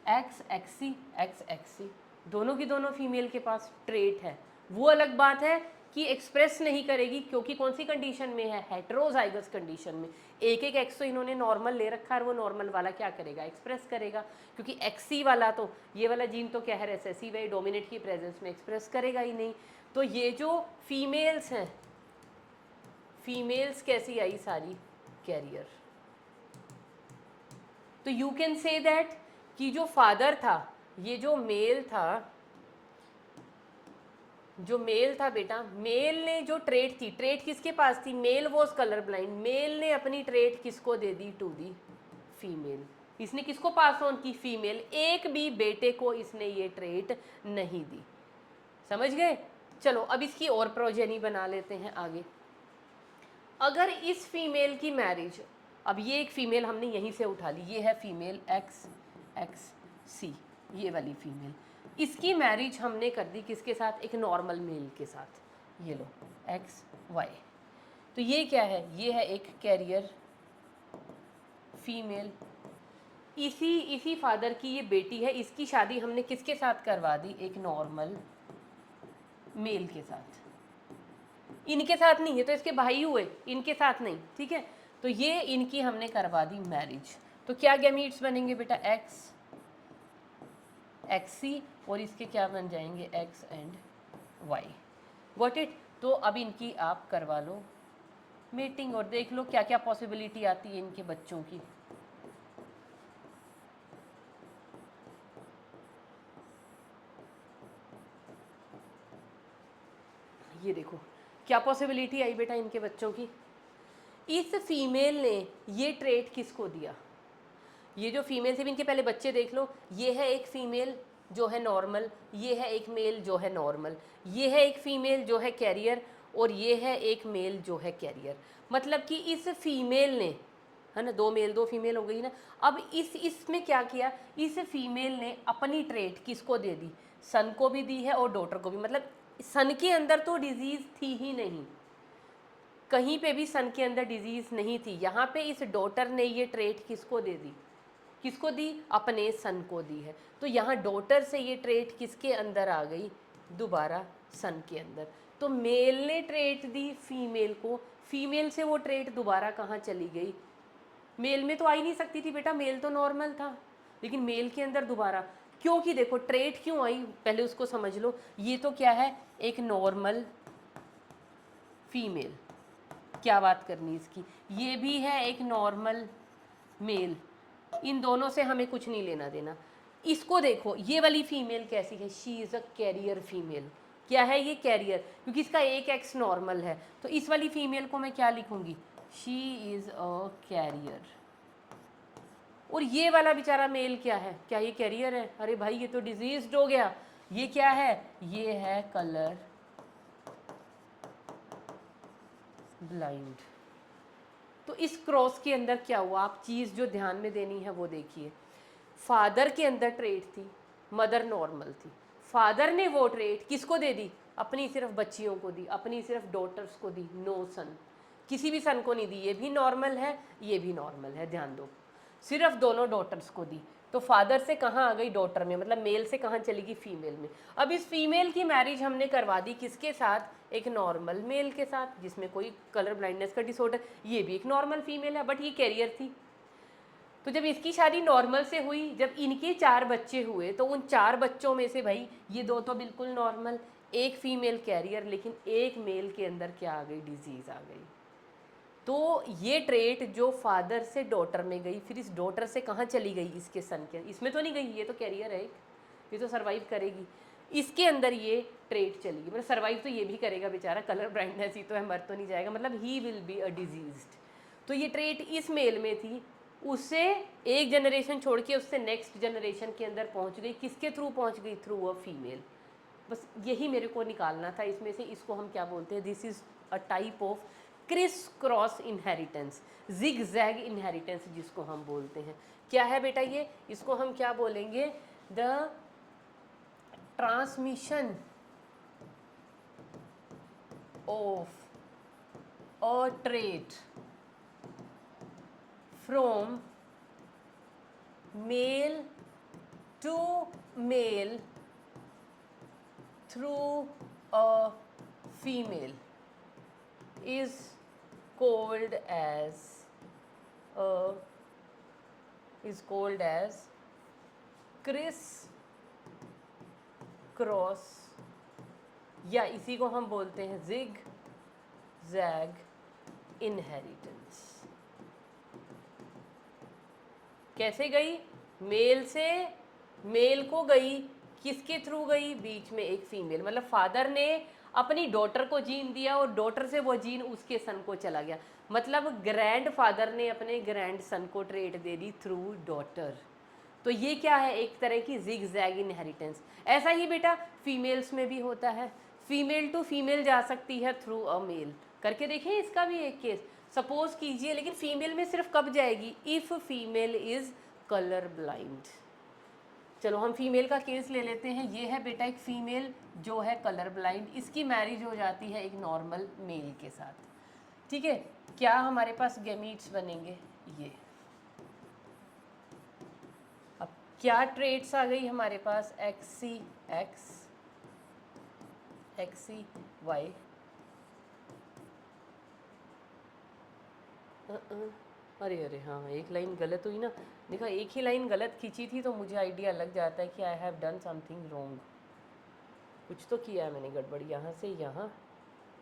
X X C X X C, दोनों की दोनों फीमेल के पास ट्रेट है। वो अलग बात है कि एक्सप्रेस नहीं करेगी, क्योंकि कौन सी कंडीशन में है? हेटेरोजाइगस कंडीशन में। एक एक एक्स तो इन्होंने नॉर्मल ले रखा है, और वो नॉर्मल वाला क्या करेगा? एक्सप्रेस करेगा, क्योंकि एक्सी वाला तो, ये वाला जीन तो क्या है? रिसेसिव है, डोमिनेट की प्रेजेंस में एक्सप्रेस करेगा ही नहीं। तो ये जो फीमेल्स हैं, फीमेल्स कैसी आई? सारी कैरियर। तो यू कैन से दैट कि जो फादर था, ये जो मेल था, जो मेल था बेटा, मेल ने जो ट्रेट थी, ट्रेट किसके पास थी? Male was colour blind, male ने अपनी ट्रेट किसको दे दी? To the female. इसने किसको पास ऑन की? फीमेल। एक भी बेटे को इसने ये ट्रेट नहीं दी। समझ गए? चलो अब इसकी और प्रोजेनी बना लेते हैं आगे। अगर इस फीमेल की मैरिज, अब ये एक फीमेल हमने यहीं से उठा ली, ये है फीमेल एक्स एक्स सी, ये वाली फीमेल, इसकी मैरिज हमने कर दी किसके साथ? एक नॉर्मल मेल के साथ। ये लो एक्स वाई। तो ये क्या है? ये है एक कैरियर फीमेल। इसी फादर की ये बेटी है, इसकी शादी हमने किसके साथ करवा दी? एक नॉर्मल मेल के साथ। इनके साथ नहीं है, तो इसके भाई हुए, इनके साथ नहीं। ठीक है, तो ये इनकी हमने करवा दी मैरिज। तो क्या गैमीट्स बनेंगे बेटा? एक्स एक्स सी, और इसके क्या बन जाएंगे? X and Y. Got it? तो अब इनकी आप करवा लो मेटिंग, और देख लो क्या क्या पॉसिबिलिटी आती है इनके बच्चों की। ये देखो क्या पॉसिबिलिटी आई बेटा इनके बच्चों की। इस फीमेल ने ये ट्रेट किसको दिया? ये जो फीमेल से भी इनके पहले बच्चे देख लो, ये है एक फीमेल जो है नॉर्मल, ये है एक मेल जो है नॉर्मल, ये है एक फीमेल जो है कैरियर, और ये है एक मेल जो है कैरियर। मतलब कि इस फीमेल ने, है ना, दो मेल दो फीमेल हो गई ना। अब इसमें क्या किया? इस फीमेल ने अपनी ट्रेट किसको दे दी? सन को भी दी है और डॉटर को भी। मतलब सन के अंदर तो डिजीज़ थी ही नहीं, कहीं पे भी सन के अंदर डिजीज़ नहीं थी। यहाँ पे इस डॉटर ने ये ट्रेट किसको दे दी? किसको दी? अपने सन को दी है। तो यहाँ डॉटर से ये ट्रेट किसके अंदर आ गई? दोबारा सन के अंदर। तो मेल ने ट्रेट दी फीमेल को, फीमेल से वो ट्रेट दोबारा कहाँ चली गई? मेल में तो आ ही नहीं सकती थी बेटा, मेल तो नॉर्मल था, लेकिन मेल के अंदर दोबारा, क्योंकि देखो ट्रेट क्यों आई पहले उसको समझ लो। ये तो क्या है, एक नॉर्मल फीमेल, क्या बात करनी इसकी, ये भी है एक नॉर्मल मेल, इन दोनों से हमें कुछ नहीं लेना देना। इसको देखो, ये वाली फीमेल कैसी है, she is a carrier female. क्या है ये, कैरियर, क्योंकि इसका एक एक्स नॉर्मल है, तो इस वाली फीमेल को मैं क्या लिखूंगी, शी इज़ अ कैरियर। और ये वाला बेचारा मेल क्या है, क्या ये कैरियर है? अरे भाई ये तो डिजीज्ड हो गया। ये क्या है, ये है कलर ब्लाइंड। तो इस क्रॉस के अंदर क्या हुआ, आप चीज़ जो ध्यान में देनी है वो देखिए। फादर के अंदर ट्रेट थी, मदर नॉर्मल थी, फादर ने वो ट्रेट किसको दे दी, अपनी सिर्फ बच्चियों को दी, अपनी सिर्फ डॉटर्स को दी, नो सन, किसी भी सन को नहीं दी। ये भी नॉर्मल है, ये भी नॉर्मल है, ध्यान दो, सिर्फ दोनों डॉटर्स को दी। तो फादर से कहाँ आ गई, डॉटर में, मतलब मेल से कहाँ चली गई, फीमेल में। अब इस फीमेल की मैरिज हमने करवा दी किसके साथ, एक नॉर्मल मेल के साथ, जिसमें कोई कलर ब्लाइंडनेस का डिसऑर्डर, ये भी एक नॉर्मल फीमेल है, बट ये कैरियर थी। तो जब इसकी शादी नॉर्मल से हुई, जब इनके 4 बच्चे हुए, तो उन 4 बच्चों में से भाई ये 2 तो बिल्कुल नॉर्मल, एक फीमेल कैरियर, लेकिन एक मेल के अंदर क्या आ गई, डिजीज़ आ गई। तो ये ट्रेट जो फादर से डॉटर में गई, फिर इस डॉटर से कहाँ चली गई, इसके सन के, इसमें तो नहीं गई, ये तो कैरियर है, ये तो सर्वाइव करेगी, इसके अंदर ये ट्रेट चली गई, मतलब सर्वाइव तो ये भी करेगा बेचारा, कलर ब्लाइंडनेस ही तो है, मर तो नहीं जाएगा, मतलब ही विल बी अ डिजीज्ड। तो ये ट्रेट इस मेल में थी, उससे एक जनरेशन छोड़ के उससे नेक्स्ट जनरेशन के अंदर पहुंच गई, किसके थ्रू पहुंच गई, थ्रू अ फीमेल। बस यही मेरे को निकालना था इसमें से। इसको हम क्या बोलते हैं, this is a type of criss cross inheritance, zig zag inheritance जिसको हम बोलते हैं। क्या है बेटा ये, इसको हम क्या बोलेंगे, the transmission of a trait from male to male through a female is called as criss cross, या इसी को हम बोलते हैं जिग जैग इनहेरिटेंस। कैसे गई, मेल से मेल को गई, किसके थ्रू गई, बीच में एक फीमेल, मतलब फादर ने अपनी डॉटर को जीन दिया और डॉटर से वो जीन उसके सन को चला गया, मतलब ग्रैंड फादर ने अपने ग्रैंड सन को trait they the through daughter. तो ये क्या है, एक तरह की जिग जैग इनहेरिटेंस। ऐसा ही बेटा फीमेल्स में भी होता है, फीमेल टू फीमेल जा सकती है थ्रू अ मेल। करके देखें इसका भी एक केस, सपोज कीजिए, लेकिन फीमेल में सिर्फ कब जाएगी, if female is colour blind. चलो हम फीमेल का केस ले लेते हैं। ये है बेटा एक फीमेल जो है कलर ब्लाइंड, इसकी मैरिज हो जाती है एक नॉर्मल मेल के साथ, ठीक है। क्या हमारे पास गैमीट्स बनेंगे, ये। अब क्या ट्रेट्स आ गई हमारे पास, x C X, X C Y, अरे अरे हाँ, एक लाइन गलत हुई ना, देखा एक ही लाइन गलत खींची थी तो मुझे आइडिया लग जाता है कि I have done something wrong, कुछ तो किया है मैंने गड़बड़, यहाँ से यहाँ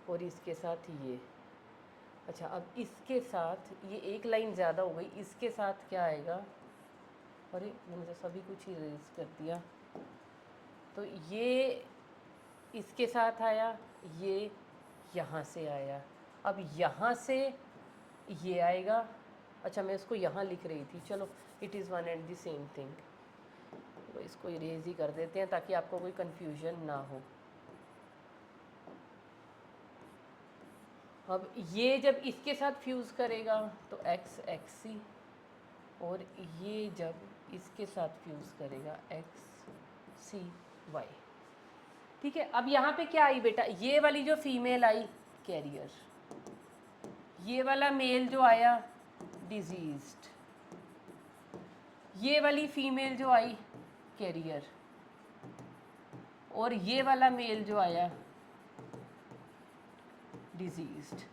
और इसके साथ ये। अच्छा अब इसके साथ ये एक लाइन ज़्यादा हो गई, इसके साथ क्या आएगा, अरे मैंने तो सभी कुछ ही रेज कर दिया, तो ये इसके साथ आया, ये यहाँ से आया, अब यहाँ से ये आएगा। अच्छा मैं इसको यहाँ लिख रही थी, चलो it is one and the same thing, तो इसको इरेज ही कर देते हैं ताकि आपको कोई कन्फ्यूजन ना हो। अब ये जब इसके साथ फ्यूज़ करेगा तो एक्स एक्स सी, और ये जब इसके साथ फ्यूज़ करेगा एक्स सी वाई, ठीक है। अब यहाँ पे क्या आई बेटा, ये वाली जो फीमेल आई कैरियर, ये वाला मेल जो आया डिजीज्ड, ये वाली फीमेल जो आई कैरियर, और ये वाला मेल जो आया डिजीज्ड।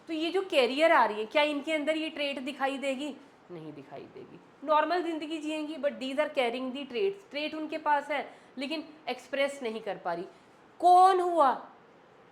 तो ये जो कैरियर आ रही है, क्या इनके अंदर ये ट्रेट दिखाई देगी? नहीं दिखाई देगी, नॉर्मल जिंदगी जिएंगी, but these are carrying the traits. Trait उनके पास है लेकिन एक्सप्रेस नहीं कर पा रही। कौन हुआ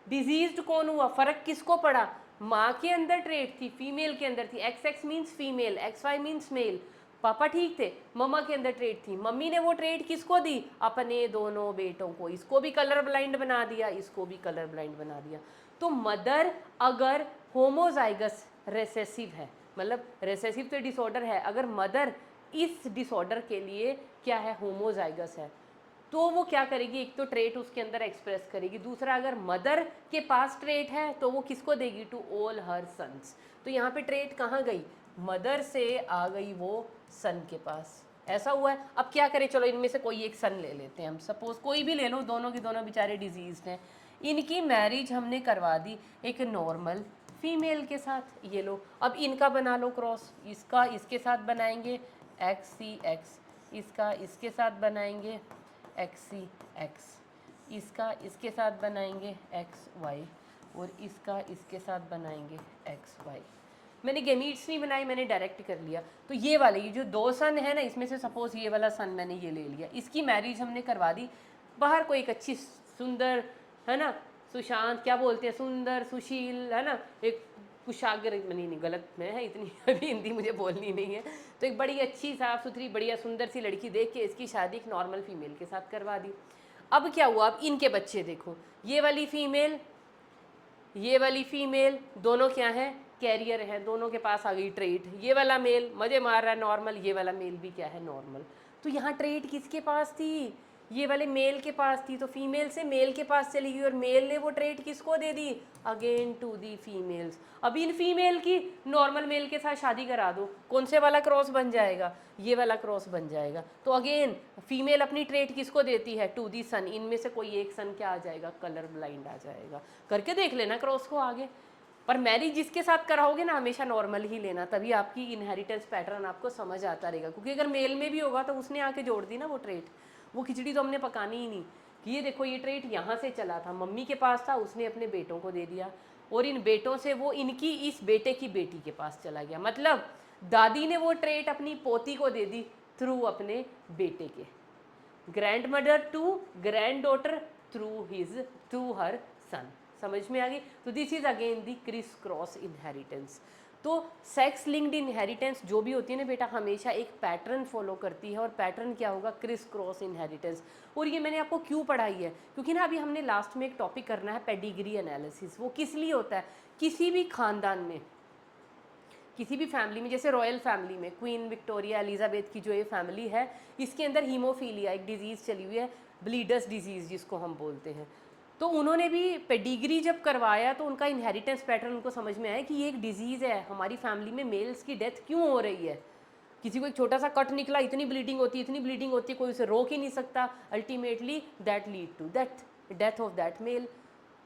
डिजीज्ड? कौन हुआ? फर्क किसको पड़ा? माँ के अंदर ट्रेट थी, फीमेल के अंदर थी। X X means female, X Y means male. पापा ठीक थे, मम्मा के अंदर ट्रेट थी। मम्मी ने वो ट्रेट किसको दी? अपने दोनों बेटों को। इसको भी कलर ब्लाइंड बना दिया, इसको भी कलर ब्लाइंड बना दिया। तो मदर अगर होमोजाइगस रेसेसिव है, मतलब रेसेसिव तो डिसऑर्डर है, अगर मदर इस डिसऑर्डर के लिए क्या है, होमोजाइगस है, तो वो क्या करेगी? एक तो ट्रेट उसके अंदर एक्सप्रेस करेगी, दूसरा अगर मदर के पास ट्रेट है तो वो किसको देगी? To all her sons. तो यहाँ पे ट्रेट कहाँ गई? मदर से आ गई वो सन के पास। ऐसा हुआ है। अब क्या करें? चलो इनमें से कोई एक सन ले लेते हैं हम, सपोज कोई भी ले लो, दोनों की दोनों बेचारे डिजीज हैं। इनकी मैरिज हमने करवा दी एक नॉर्मल फीमेल के साथ। ये लो, अब इनका बना लो क्रॉस। इसका इसके साथ बनाएंगे एक्स सी एक्स, इसका इसके साथ बनाएंगे एक्स सी एक्स, इसका इसके साथ बनाएंगे एक्स वाई, और इसका इसके साथ बनाएंगे एक्स वाई। मैंने गेमीट्स नहीं बनाई, मैंने डायरेक्ट कर लिया। तो ये वाले, ये जो दो सन है ना, इसमें से सपोज ये वाला सन मैंने ये ले लिया, इसकी मैरिज हमने करवा दी। बाहर कोई एक अच्छी सुंदर है ना, सुशांत क्या बोलते हैं, सुंदर सुशील है ना, एक कुशाग्र, नहीं गलत में है, इतनी अभी हिंदी मुझे बोलनी नहीं है। तो एक बड़ी अच्छी साफ़ सुथरी बढ़िया सुंदर सी लड़की देख के इसकी शादी एक नॉर्मल फीमेल के साथ करवा दी। अब क्या हुआ? अब इनके बच्चे देखो, ये वाली फीमेल, ये वाली फीमेल, दोनों क्या है? कैरियर है, दोनों के पास आ गई ट्रेट। ये वाला मेल मजे मार रहा है नॉर्मल, ये वाला मेल भी क्या है? नॉर्मल। तो यहाँ ट्रेट किसके पास थी? ये वाले मेल के पास थी। तो फीमेल से मेल के पास चली गई और मेल ने वो ट्रेट किसको दे दी? Again to the females. अब इन फीमेल की नॉर्मल मेल के साथ शादी करा दो, कौन से वाला क्रॉस बन जाएगा? ये वाला क्रॉस बन जाएगा। तो अगेन फीमेल अपनी ट्रेट किसको देती है? टू दी सन। इनमें से कोई एक सन क्या आ जाएगा? कलर ब्लाइंड आ जाएगा। करके देख लेना क्रॉस को आगे। पर मैरिज जिसके साथ कराओगे ना, हमेशा नॉर्मल ही लेना, तभी आपकी इनहेरिटेंस पैटर्न आपको समझ आता रहेगा। क्योंकि अगर मेल में भी होगा तो उसने आके जोड़ दी ना वो ट्रेट। वो खिचड़ी तो हमने पकानी ही नहीं कि ये देखो ये ट्रेट यहाँ से चला था, मम्मी के पास था, उसने अपने बेटों को दे दिया, और इन बेटों से वो इनकी इस बेटे की बेटी के पास चला गया। मतलब दादी ने वो ट्रेट अपनी पोती को दे दी थ्रू अपने बेटे के, grandmother to granddaughter through her son. समझ में आ गई? तो this is again the criss cross inheritance. तो सेक्स लिंक्ड इनहेरिटेंस जो भी होती है ना बेटा, हमेशा एक पैटर्न फॉलो करती है, और पैटर्न क्या होगा? Chris cross inheritance. और ये मैंने आपको क्यों पढ़ाई है? क्योंकि ना अभी हमने लास्ट में एक टॉपिक करना है, पेडिग्री एनालिसिस। वो किस लिए होता है? किसी भी खानदान में, किसी भी फैमिली में, जैसे रॉयल फैमिली में क्वीन विक्टोरिया एलिजाबेथ की जो ये फैमिली है, इसके अंदर हीमोफीलिया एक डिजीज़ चली हुई है, ब्लीडर्स डिजीज़ जिसको हम बोलते हैं। तो उन्होंने भी पेडिग्री जब करवाया तो उनका इनहेरिटेंस पैटर्न उनको समझ में आया कि ये एक डिजीज़ है, हमारी फैमिली में मेल्स की डेथ क्यों हो रही है। किसी को एक छोटा सा कट निकला, इतनी ब्लीडिंग होती है, इतनी ब्लीडिंग होती है, कोई उसे रोक ही नहीं सकता। Ultimately that lead to death of that male.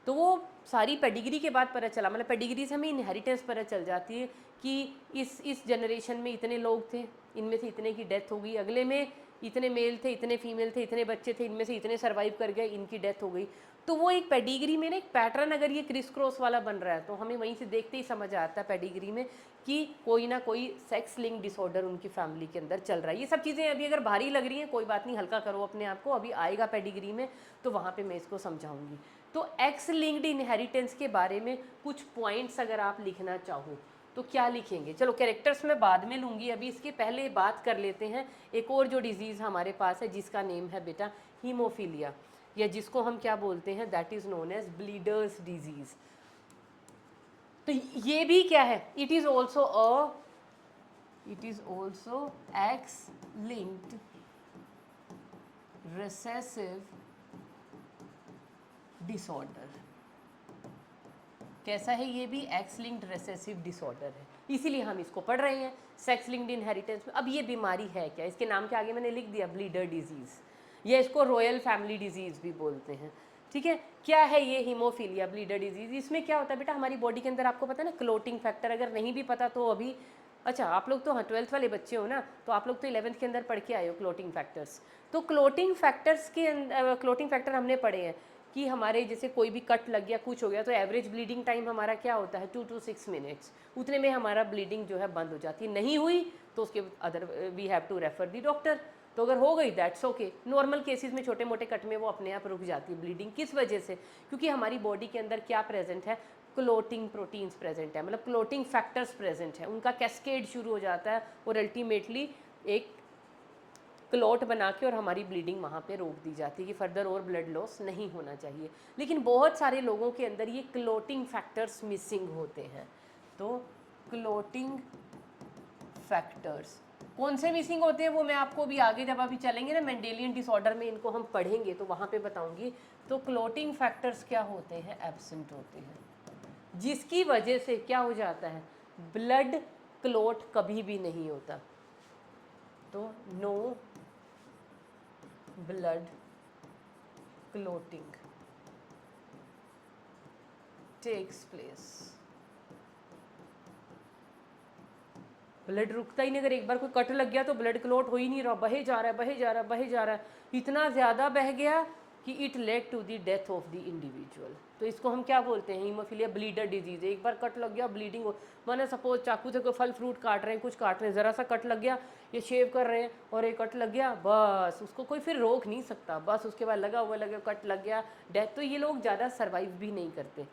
तो वो सारी पेडिग्री के बाद पता चला, मतलब पेडिग्री से हमें इनहेरिटेंस पता चल जाती है कि इस जनरेशन में इतने लोग थे, इनमें से इतने की डेथ हो गई, अगले में इतने मेल थे, इतने फीमेल थे, इतने बच्चे थे, इनमें से इतने सर्वाइव कर गए, इनकी डेथ हो गई। तो वो एक पेडिग्री में ना एक पैटर्न, अगर ये क्रिस क्रॉस वाला बन रहा है तो हमें वहीं से देखते ही समझ आता है पेडिग्री में कि कोई ना कोई सेक्स लिंक डिसऑर्डर उनकी फैमिली के अंदर चल रहा है। ये सब चीज़ें अभी अगर भारी लग रही हैं, कोई बात नहीं, हल्का करो अपने आप को, अभी आएगा पेडिग्री में तो वहाँ पे मैं इसको समझाऊंगी। तो एक्स लिंक्ड इनहेरिटेंस के बारे में कुछ पॉइंट्स अगर आप लिखना चाहो तो क्या लिखेंगे? चलो कैरेक्टर्स मैं बाद में लूँगी, अभी इसके पहले बात कर लेते हैं एक और जो डिजीज़ हमारे पास है जिसका नेम है बेटा हीमोफीलिया, या जिसको हम क्या बोलते हैं, that is known as bleeders disease. तो ये भी क्या है? It is also X linked recessive disorder. कैसा है? ये भी एक्स लिंक्ड रिसेसिव डिसऑर्डर है, इसीलिए हम इसको पढ़ रहे हैं सेक्स लिंक्ड इनहेरिटेंस में। अब ये बीमारी है क्या? इसके नाम के आगे मैंने लिख दिया ब्लीडर डिजीज़, या इसको रॉयल फैमिली डिजीज़ भी बोलते हैं। ठीक है, क्या है ये हीमोफीलिया ब्लीडर डिजीज़? इसमें क्या होता है बेटा, हमारी बॉडी के अंदर आपको पता है ना क्लोटिंग फैक्टर, अगर नहीं भी पता तो अभी, अच्छा आप लोग तो हाँ 12th वाले बच्चे हो ना, तो आप लोग तो 11th के अंदर पढ़ के आए हो क्लोटिंग फैक्टर्स। तो क्लोटिंग फैक्टर्स के क्लोटिंग फैक्टर हमने पढ़े हैं कि हमारे जैसे कोई भी कट लग गया, कुछ हो गया, तो एवरेज ब्लीडिंग टाइम हमारा क्या होता है 2 to 6 मिनट्स, उतने में हमारा ब्लीडिंग जो है बंद हो जाती है। नहीं हुई तो उसके other we have to refer the doctor. तो अगर हो गई दैट्स ओके। नॉर्मल केसेस में छोटे मोटे कट में वो अपने आप रुक जाती है ब्लीडिंग। किस वजह से? क्योंकि हमारी बॉडी के अंदर क्या प्रेजेंट है, क्लोटिंग प्रोटीन्स प्रेजेंट है, मतलब क्लोटिंग फैक्टर्स प्रेजेंट है, उनका कैस्केड शुरू हो जाता है और अल्टीमेटली एक क्लॉट बना के और हमारी ब्लीडिंग वहाँ पे रोक दी जाती है कि फर्दर और ब्लड लॉस नहीं होना चाहिए। लेकिन बहुत सारे लोगों के अंदर ये क्लॉटिंग फैक्टर्स मिसिंग होते हैं। तो क्लॉटिंग फैक्टर्स कौन से मिसिंग होते हैं वो मैं आपको भी आगे जब अभी चलेंगे ना मेंडेलियन डिसऑर्डर में, इनको हम पढ़ेंगे तो वहाँ पे बताऊंगी। तो क्लॉटिंग फैक्टर्स क्या होते हैं, एब्सेंट होते हैं, जिसकी वजह से क्या हो जाता है, ब्लड क्लॉट कभी भी नहीं होता। तो no blood clotting takes place. Blood रुकता ही नहीं। अगर एक बार कोई कट लग गया तो ब्लड क्लॉट हो ही नहीं रहा, बहे जा रहा है, बहे जा रहा है, बहे जा रहा है, इतना ज़्यादा बह गया कि it led to the death of the individual. तो इसको हम क्या बोलते हैं, हीमोफीलिया ब्लीडर डिजीज। एक बार कट लग गया, ब्लीडिंग हो, माने सपोज चाकू से कोई फल फ्रूट काट रहे हैं, कुछ काट रहे हैं, ज़रा सा कट लग गया, ये शेव कर रहे हैं और एक कट लग गया, बस उसको कोई फिर रोक नहीं सकता, बस उसके बाद लगा हुआ लगे कट लग गया, डेथ। तो ये लोग ज़्यादा सर्वाइव भी नहीं करते,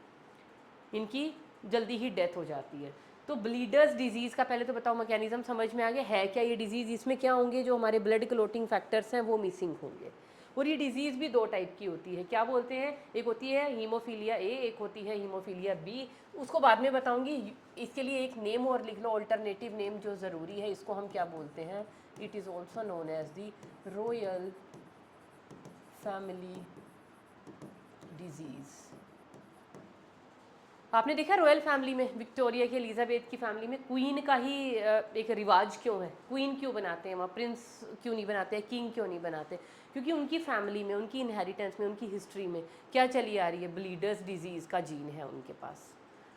इनकी जल्दी ही डेथ हो जाती है। तो ब्लीडर्स डिजीज़ का पहले तो बताओ मैकेनिज्म समझ में आ गया है क्या ये डिजीज़? इसमें क्या होंगे, जो हमारे ब्लड क्लोटिंग फैक्टर्स हैं वो मिसिंग होंगे। और ये डिजीज़ भी दो टाइप की होती है, क्या बोलते हैं, एक होती है हीमोफीलिया ए, एक होती है हीमोफीलिया बी। उसको बाद में बताऊंगी। इसके लिए एक नेम और लिख लो, ऑल्टरनेटिव नेम जो ज़रूरी है, इसको हम क्या बोलते हैं, it is also known as the royal family disease. आपने देखा रॉयल फैमिली में, विक्टोरिया की, एलिजाबेथ की फैमिली में क्वीन का ही एक रिवाज क्यों है, क्वीन क्यों बनाते हैं वहाँ, प्रिंस क्यों नहीं बनाते हैं, किंग क्यों नहीं बनाते? क्योंकि उनकी फैमिली में, उनकी इनहेरिटेंस में, उनकी हिस्ट्री में क्या चली आ रही है, ब्लीडर्स डिजीज़ का जीन है उनके पास।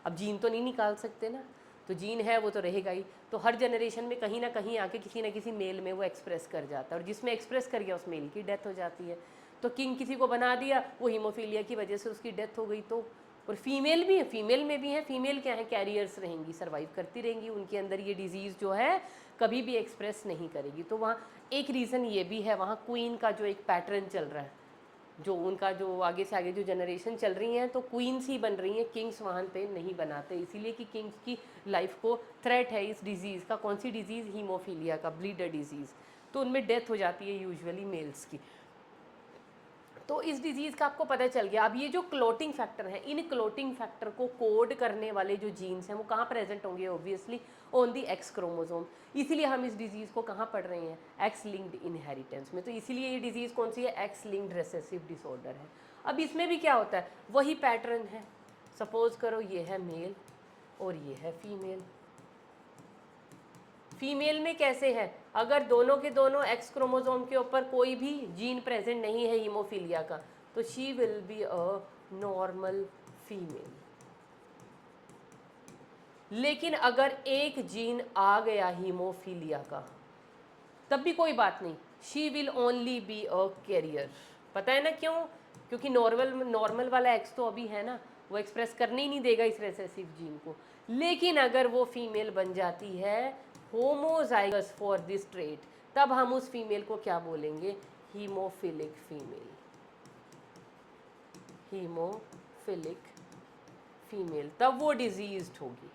अब जीन तो नहीं निकाल सकते ना, तो जीन है वो तो रहेगा ही। तो हर जनरेशन में कहीं ना कहीं आके किसी ना किसी मेल में वो एक्सप्रेस कर जाता है, और जिसमें एक्सप्रेस कर गया उस मेल की डेथ हो जाती है। तो किंग किसी को बना दिया, वो हीमोफीलिया की वजह से उसकी डेथ हो गई। तो और फीमेल भी है, फीमेल में भी है, फीमेल क्या है, कैरियर्स रहेंगी, सर्वाइव करती रहेंगी, उनके अंदर ये डिजीज़ जो है कभी भी एक्सप्रेस नहीं करेगी। तो वहाँ एक रीज़न ये भी है, वहाँ क्वीन का जो एक पैटर्न चल रहा है, जो उनका जो आगे से आगे जो जनरेशन चल रही हैं, तो क्वींस ही बन रही हैं, किंग्स वहाँ पे नहीं बनाते, इसीलिए कि किंग्स की लाइफ को थ्रेट है इस डिजीज़ का। कौन सी डिजीज़, हीमोफीलिया का, ब्लीडर डिजीज़। तो उनमें डेथ हो जाती है यूजुअली मेल्स की। तो इस डिजीज़ का आपको पता चल गया। अब ये जो क्लोटिंग फैक्टर है, इन क्लोटिंग फैक्टर को कोड करने वाले जो जीन्स हैं वो कहाँ प्रेजेंट होंगे, obviously on the x chromosome. इसीलिए हम इस डिजीज़ को कहाँ पढ़ रहे हैं, एक्स लिंक्ड इनहेरिटेंस में। तो इसीलिए ये डिजीज़ कौन सी है, एक्स लिंक्ड रिसेसिव डिसऑर्डर है। अब इसमें भी क्या होता है, वही पैटर्न है। सपोज करो ये है मेल और ये है फीमेल। फीमेल में कैसे है, अगर दोनों के दोनों एक्स क्रोमोसोम के ऊपर कोई भी जीन प्रेजेंट नहीं है हीमोफीलिया का, तो she will be a normal female. लेकिन अगर एक जीन आ गया हीमोफीलिया का, तब भी कोई बात नहीं, she will only be a carrier. पता है ना क्यों? क्योंकि नॉर्मल वाला एक्स तो अभी है ना, वो एक्सप्रेस करने ही नहीं देगा इस रेसेसिव जीन को। लेकिन अगर वो फीमेल बन जाती है होमोजाइगस फॉर दिस ट्रेट, तब हम उस फीमेल को क्या बोलेंगे, हीमोफिलिक फीमेल। हीमोफिलिक फीमेल, तब वो डिजीज्ड होगी।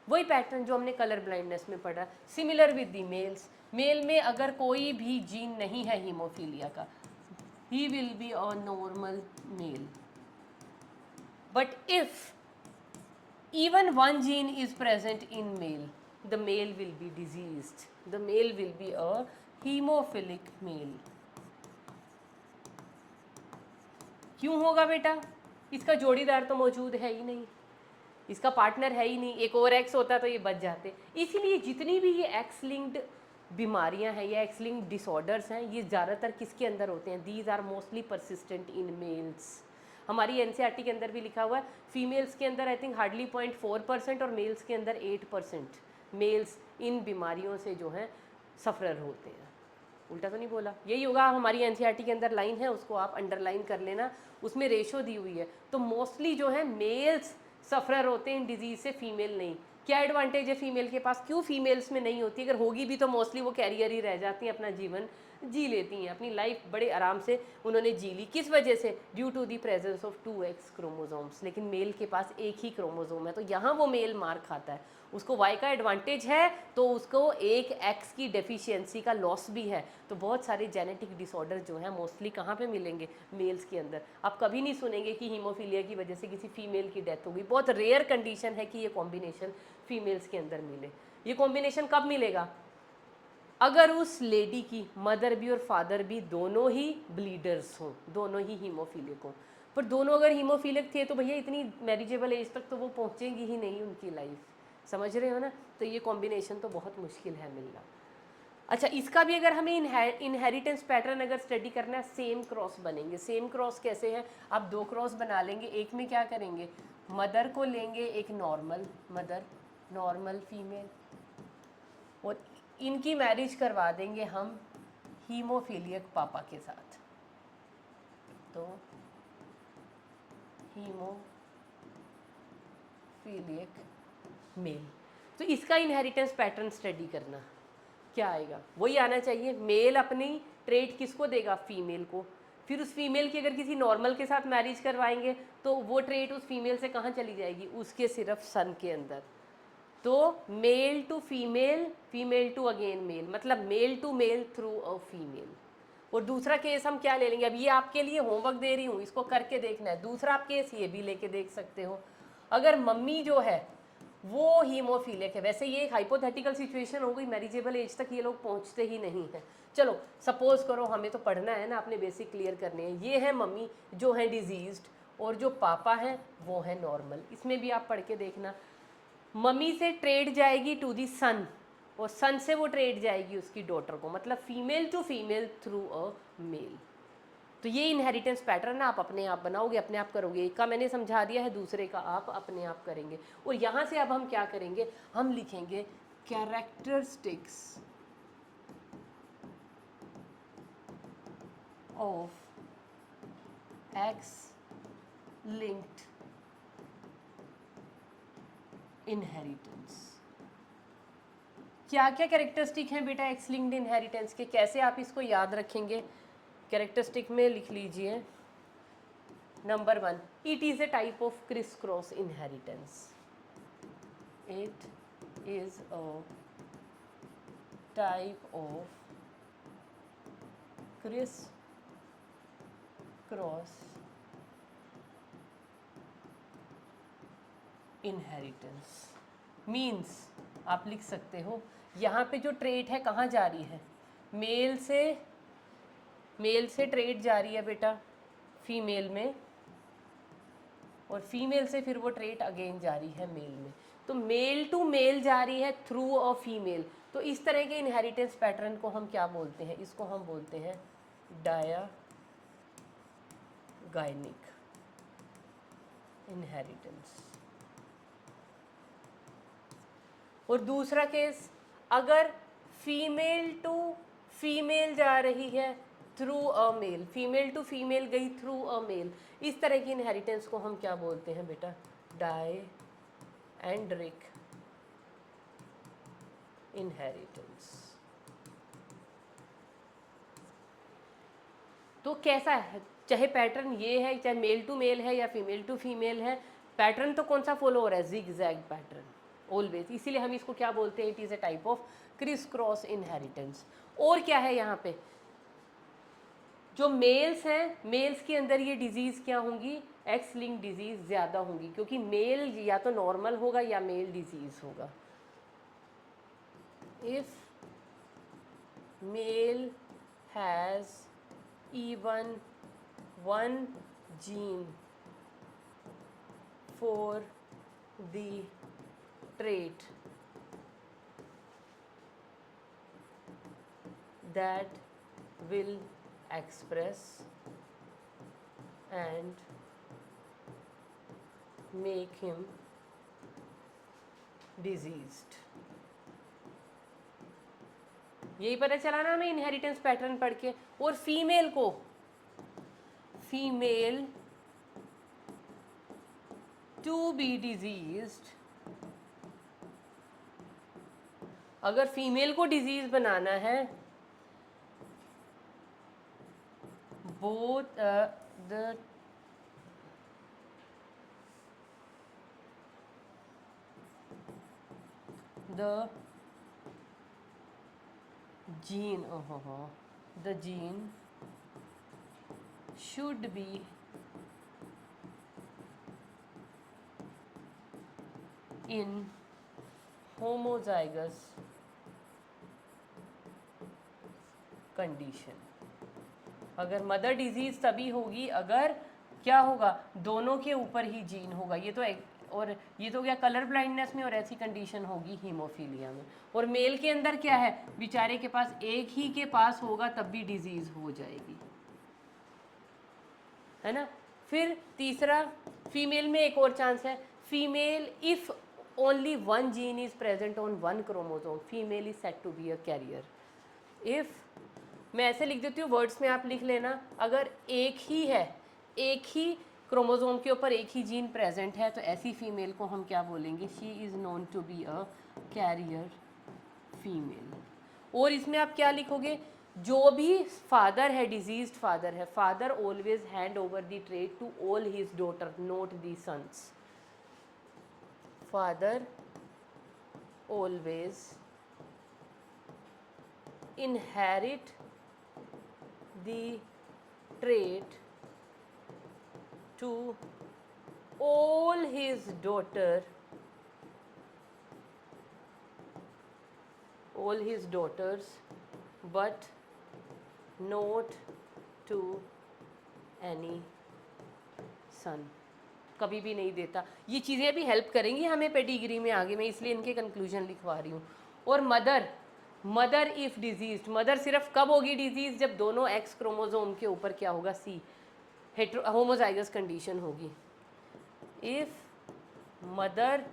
वही पैटर्न जो हमने कलर ब्लाइंडनेस में पढ़ा, similar with the males. Male में अगर कोई भी जीन नहीं है हीमोफीलिया का, he will be a normal male. But if even one gene is present in male, the male will be diseased, the male will be a hemophilic male। क्यों होगा बेटा, इसका जोड़ीदार तो मौजूद है ही नहीं, इसका पार्टनर है ही नहीं। एक और एक्स होता तो ये बच जाते। इसीलिए जितनी भी ये एक्स लिंक्ड बीमारियां हैं या एक्स लिंक्ड डिसऑर्डर्स हैं, ये ज़्यादातर किसके अंदर होते हैं, these are mostly persistent in males. हमारी एनसीईआरटी के अंदर भी लिखा हुआ है, फीमेल्स के अंदर आई थिंक हार्डली 0.4% और मेल्स के अंदर 8% मेल्स इन बीमारियों से जो हैं सफ़रर होते हैं। उल्टा तो नहीं बोला, यही होगा। हमारी एनसीईआरटी के अंदर लाइन है, उसको आप अंडरलाइन कर लेना, उसमें रेशो दी हुई है। तो मोस्टली जो है मेल्स सफ़रर होते हैं इन डिजीज़ से, फीमेल नहीं। क्या एडवांटेज है फीमेल के पास, क्यों फीमेल्स में नहीं होती? अगर होगी भी तो मोस्टली वो कैरियर ही रह जाती हैं, अपना जीवन जी लेती हैं, अपनी लाइफ बड़े आराम से उन्होंने जी ली। किस वजह से? Due to the presence of 2x chromosomes. लेकिन मेल के पास एक ही क्रोमोसोम है, तो यहाँ वो मेल मार खाता है। उसको y का एडवांटेज है तो उसको एक x की डेफिशिएंसी का लॉस भी है। तो बहुत सारे जेनेटिक डिसऑर्डर जो हैं मोस्टली कहाँ पे मिलेंगे? मेल्स के अंदर। आप कभी नहीं सुनेंगे कि हीमोफीलिया की वजह से किसी फीमेल की डेथ हो गई। बहुत रेयर कंडीशन है कि ये कॉम्बिनेशन फीमेल्स के अंदर मिले। ये कॉम्बिनेशन कब मिलेगा? अगर उस लेडी की मदर भी और फादर भी दोनों ही ब्लीडर्स हों, दोनों ही हीमोफीलिक हों। पर दोनों अगर हीमोफीलिक थे तो भैया इतनी मैरिजेबल एज तक तो वो पहुँचेंगी ही नहीं उनकी लाइफ, समझ रहे हो ना? तो ये कॉम्बिनेशन तो बहुत मुश्किल है मिलना। अच्छा, इसका भी अगर हमें इनहेरिटेंस पैटर्न अगर स्टडी करना है, सेम क्रॉस बनेंगे। सेम क्रॉस कैसे है? आप दो क्रॉस बना लेंगे, एक में क्या करेंगे, मदर को लेंगे एक नॉर्मल मदर, नॉर्मल फीमेल, और इनकी मैरिज करवा देंगे हम हीमोफीलियक पापा के साथ। तो हीमोफीलियक मेल। तो इसका इनहेरिटेंस पैटर्न स्टडी करना, क्या आएगा? वही आना चाहिए। मेल अपनी ट्रेट किसको देगा? फीमेल को। फिर उस फीमेल की अगर किसी नॉर्मल के साथ मैरिज करवाएंगे तो वो ट्रेट उस फीमेल से कहाँ चली जाएगी? उसके सिर्फ सन के अंदर। तो male to female, female to again male, मतलब male to male through a female. और दूसरा केस हम क्या ले लेंगे? अब ये आपके लिए होमवर्क दे रही हूँ, इसको करके देखना है। दूसरा आप केस ये भी लेके देख सकते हो। अगर मम्मी जो है वो हीमोफीलिक है, वैसे ये एक हाइपोथेटिकल सिचुएशन हो गई, मैरिजेबल एज तक ये लोग पहुंचते ही नहीं हैं। चलो सपोज करो, हमें तो पढ़ना है ना, अपने बेसिक क्लियर करने हैं। ये है मम्मी जो है डिजीज्ड, और जो पापा हैं वो है नॉर्मल। इसमें भी आप पढ़ के देखना। मम्मी से ट्रेड जाएगी टू दी सन, और सन से वो ट्रेड जाएगी उसकी डॉटर को, मतलब female to female through a male. तो ये इनहेरिटेंस पैटर्न आप अपने आप बनाओगे, अपने आप करोगे। एक का मैंने समझा दिया है, दूसरे का आप अपने आप करेंगे। और यहाँ से अब हम क्या करेंगे? हम लिखेंगे characteristics of x linked inheritance. क्या क्या कैरेक्टरिस्टिक हैं बेटा एक्स लिंक्ड इनहेरिटेंस के? कैसे आप इसको याद रखेंगे? कैरेक्टरिस्टिक में लिख लीजिए, number 1, it is a type of criss cross inheritance. It is a type of criss cross inheritance. Means आप लिख सकते हो, यहाँ पे जो ट्रेट है कहाँ जा रही है? मेल से ट्रेट जा रही है बेटा फीमेल में, और फीमेल से फिर वो ट्रेट अगेन जा रही है मेल में। तो मेल टू मेल जा रही है थ्रू अ फीमेल। तो इस तरह के इनहेरिटेंस पैटर्न को हम क्या बोलते हैं? इसको हम बोलते हैं डायागाइनिक इनहेरिटेंस। और दूसरा केस, अगर फीमेल टू फीमेल जा रही है through a male, female to female गई थ्रू अ मेल, इस तरह की इनहेरिटेंस को हम क्या बोलते हैं बेटा? डायएंड्रिक इनहेरिटेंस। तो कैसा है? चाहे पैटर्न ये है, चाहे मेल टू मेल है या फीमेल टू फीमेल है, पैटर्न तो कौन सा फॉलो हो रहा है? Zigzag pattern always. इसीलिए हम इसको क्या बोलते हैं? It is a type of criss cross inheritance. और क्या है यहाँ पे? जो मेल्स हैं, मेल्स के अंदर ये डिजीज़ क्या होंगी? एक्स लिंक डिजीज़ ज़्यादा होंगी, क्योंकि मेल या तो नॉर्मल होगा या मेल डिजीज़ होगा। If male has even one gene for the trait that will express and make him diseased. यही पता चला ना हमें इनहेरिटेंस पैटर्न पढ़ के। और फीमेल को, फीमेल टू बी डिजीज्ड, अगर फीमेल को डिजीज बनाना है, both the gene, the gene should be in homozygous condition. अगर मदर डिजीज तभी होगी अगर क्या होगा, दोनों के ऊपर ही जीन होगा। ये तो और ये तो क्या कलर ब्लाइंडनेस में, और ऐसी कंडीशन होगी हीमोफीलिया में। और मेल के अंदर क्या है, बेचारे के पास एक ही के पास होगा तब भी डिजीज हो जाएगी, है ना। फिर तीसरा, फीमेल में एक और चांस है, female if only one gene is present on one chromosome, female is said to be a carrier. If, मैं ऐसे लिख देती हूँ, वर्ड्स में आप लिख लेना, अगर एक ही है, एक ही क्रोमोसोम के ऊपर एक ही जीन प्रेजेंट है, तो ऐसी फीमेल को हम क्या बोलेंगे, she is known to be a carrier female. और इसमें आप क्या लिखोगे, जो भी फादर है, डिजीज्ड फादर है, father always hand over the trait to all his daughter, not the sons. Father always inherit the trait to all his daughters, but not to any son। कभी भी नहीं देता। ये चीज़ें भी हेल्प करेंगी हमें पेडिग्री में आगे, मैं इसलिए इनके कंक्लूजन लिखवा रही हूँ। और मदर इफ डिजीज, मदर सिर्फ कब होगी डिजीज, जब दोनों एक्स क्रोमोसोम के ऊपर क्या होगा, सी होमोजाइगस कंडीशन होगी। If mother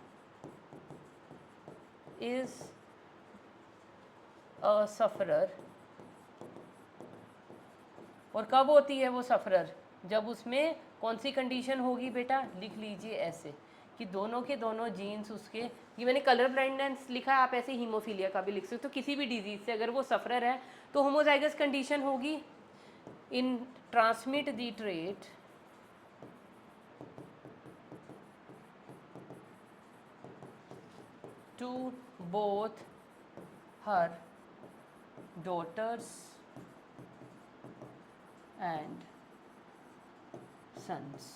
is a sufferer, और कब होती है वो सफरर, जब उसमें कौन सी कंडीशन होगी बेटा, लिख लीजिए ऐसे कि दोनों के दोनों जीन्स उसके, ये मैंने कलर ब्लाइंडनेस लिखा है, आप ऐसे हीमोफीलिया का भी लिख सकते हो। तो किसी भी डिजीज से अगर वो सफरर है तो होमोजाइगस कंडीशन होगी, in transmit the trait to both her daughters and sons।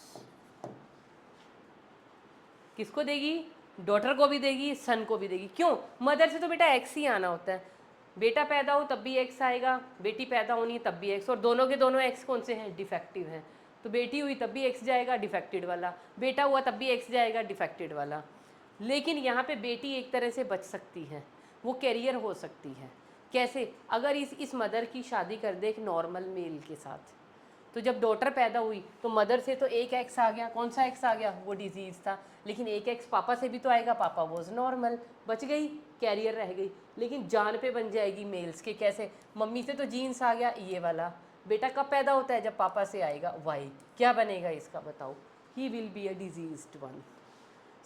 किसको देगी, डॉटर को भी देगी, सन को भी देगी। क्यों, मदर से तो बेटा एक्स ही आना होता है, बेटा पैदा हो तब भी एक्स आएगा, बेटी पैदा होनी तब भी एक्स, और दोनों के दोनों एक्स कौन से हैं, डिफेक्टिव हैं। तो बेटी हुई तब भी एक्स जाएगा, डिफेक्टेड वाला, बेटा हुआ तब भी एक्स जाएगा, डिफेक्टेड वाला। लेकिन यहाँ पे बेटी एक तरह से बच सकती है, वो कैरियर हो सकती है। कैसे, अगर इस मदर की शादी कर दे एक नॉर्मल मेल के साथ, तो जब डॉटर पैदा हुई तो मदर से तो एक एक्स आ गया, कौन सा एक्स आ गया, वो डिजीज़ था। लेकिन एक एक्स पापा से भी तो आएगा, पापा वॉज नॉर्मल, बच गई, कैरियर रह गई। लेकिन जान पे बन जाएगी मेल्स के, कैसे, मम्मी से तो जीन्स आ गया ये वाला, बेटा कब पैदा होता है, जब पापा से आएगा वाई, क्या बनेगा इसका बताओ, ही will be a diseased one.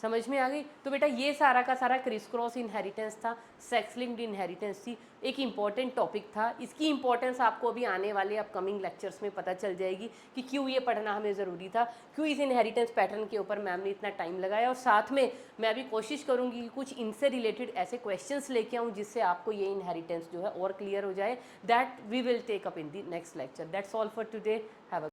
समझ में आ गई। तो बेटा ये सारा का सारा क्रिस क्रॉस इनहेरिटेंस था, सेक्स लिंक्ड इनहेरिटेंस थी, एक इम्पॉर्टेंट टॉपिक था। इसकी इंपॉर्टेंस आपको अभी आने वाले अपकमिंग लेक्चर्स में पता चल जाएगी कि क्यों ये पढ़ना हमें ज़रूरी था, क्यों इस इनहेरिटेंस पैटर्न के ऊपर मैम ने इतना टाइम लगाया। और साथ में मैं अभी कोशिश करूँगी कि कुछ इनसे रिलेटेड ऐसे क्वेश्चंस लेके आऊँ जिससे आपको ये इनहेरिटेंस जो है और क्लियर हो जाए। That we will take up in the next lecture. That's all for today. Have a